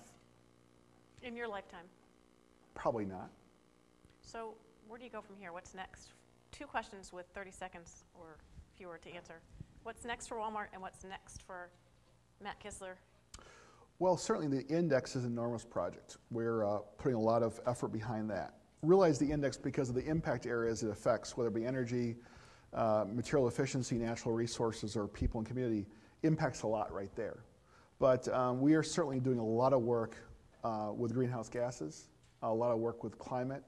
In your lifetime? Probably not. So where do you go from here? What's next? 2 questions with 30 seconds or fewer to answer. What's next for Walmart, and what's next for Matt Kistler? Well, certainly the index is an enormous project. We're putting a lot of effort behind that. Realize the index, because of the impact areas it affects, whether it be energy, material efficiency, natural resources, or people and community, impacts a lot right there. But we are certainly doing a lot of work with greenhouse gases, a lot of work with climate.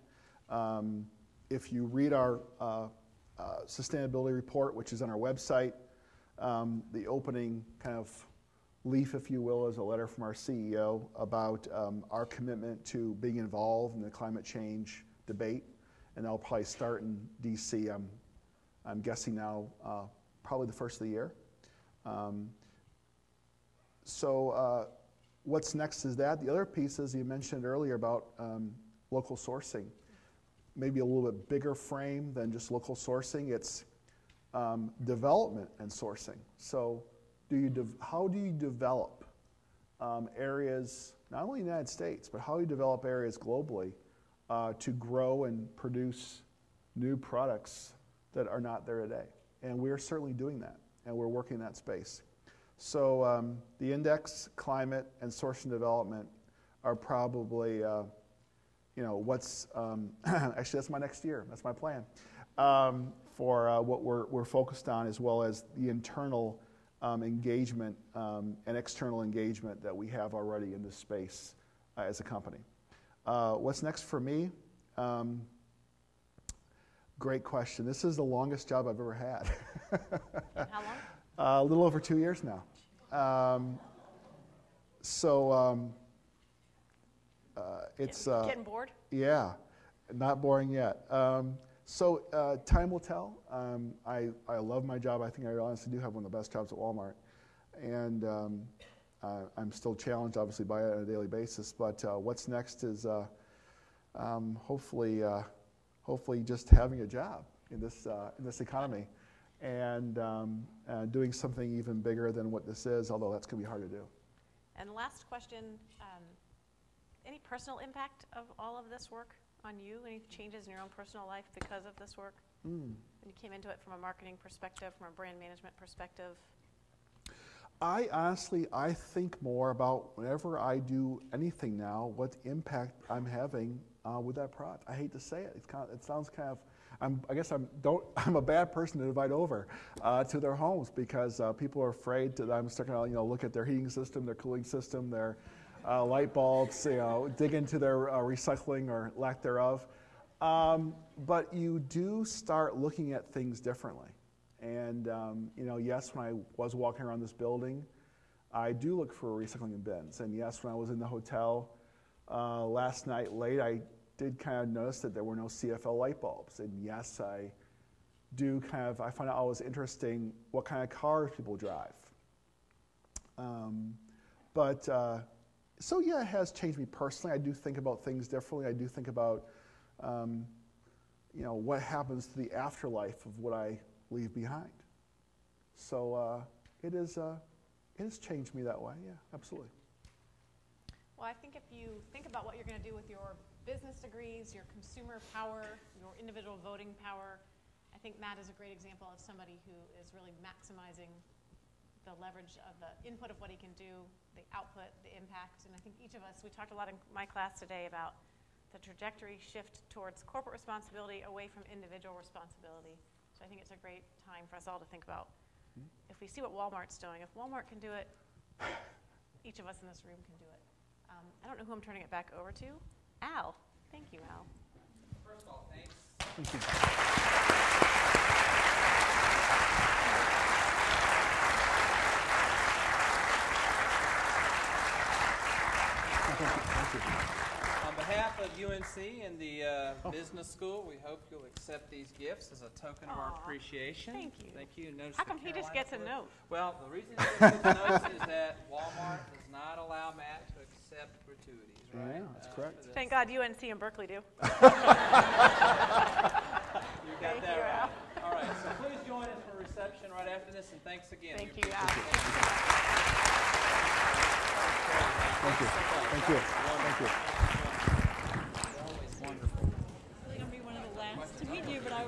If you read our sustainability report, which is on our website, the opening kind of leaf, if you will, is a letter from our CEO about our commitment to being involved in the climate change debate. And that'll probably start in DC, I'm guessing now, probably the first of the year. So what's next is that. The other piece, as you mentioned earlier, about local sourcing. Maybe a little bit bigger frame than just local sourcing. It's development and sourcing. So how do you develop areas, not only in the United States, but how do you develop areas globally to grow and produce new products that are not there today? And we're certainly doing that, and we're working in that space. So the index, climate, and sourcing development are probably, what's, actually that's my next year, that's my plan, for what we're focused on, as well as the internal engagement and external engagement that we have already in this space as a company. What's next for me? Great question. This is the longest job I've ever had. How long? A little over 2 years now. It's Getting bored? Yeah, not boring yet. Time will tell. I love my job. I think I honestly do have one of the best jobs at Walmart, and I'm still challenged, obviously, by it on a daily basis. But what's next is hopefully just having a job in this economy, and doing something even bigger than what this is. Although that's going to be hard to do. And last question: any personal impact of all of this work on you? Any changes in your own personal life because of this work? When you came into it from a marketing perspective, from a brand management perspective? I think more about whenever I do anything now, what impact I'm having with that product. I hate to say it. It sounds kind of, I guess I'm a bad person to invite over to their homes because people are afraid that I'm still going to look at their heating system, their cooling system, their light bulbs, dig into their recycling or lack thereof. But you do start looking at things differently. And yes, when I was walking around this building, I do look for recycling bins. And yes, when I was in the hotel last night late, I did kind of notice that there were no CFL light bulbs. And yes, I find it always interesting what kind of cars people drive. So yeah, it has changed me personally. I do think about things differently. I do think about, what happens to the afterlife of what I leave behind. So it has changed me that way, yeah, absolutely. Well, I think if you think about what you're going to do with your business degrees, your consumer power, your individual voting power, I think Matt is a great example of somebody who is really maximizing the leverage of the input of what he can do, the output, the impact. And I think each of us, we talked a lot in my class today about the trajectory shift towards corporate responsibility away from individual responsibility. So I think it's a great time for us all to think about, if we see what Walmart's doing, if Walmart can do it, each of us in this room can do it. I don't know who I'm turning it back over to. Al. Thank you, Al. First of all, thanks. Thank you. On behalf of UNC and the business school, we hope you'll accept these gifts as a token of our appreciation. Thank you. Thank you. Notice How come he just gets a note? Well, the reason he gets notes is that Walmart does not allow Matt to accept gratuities, right? Yeah, that's correct. Thank God UNC and Berkeley do. You got that right. All right, so please join us for reception right after this, and thanks again. Thank you, Al. Thank you. Thank you. Thank you. Always wonderful. Really gonna be one of the last to meet you, but I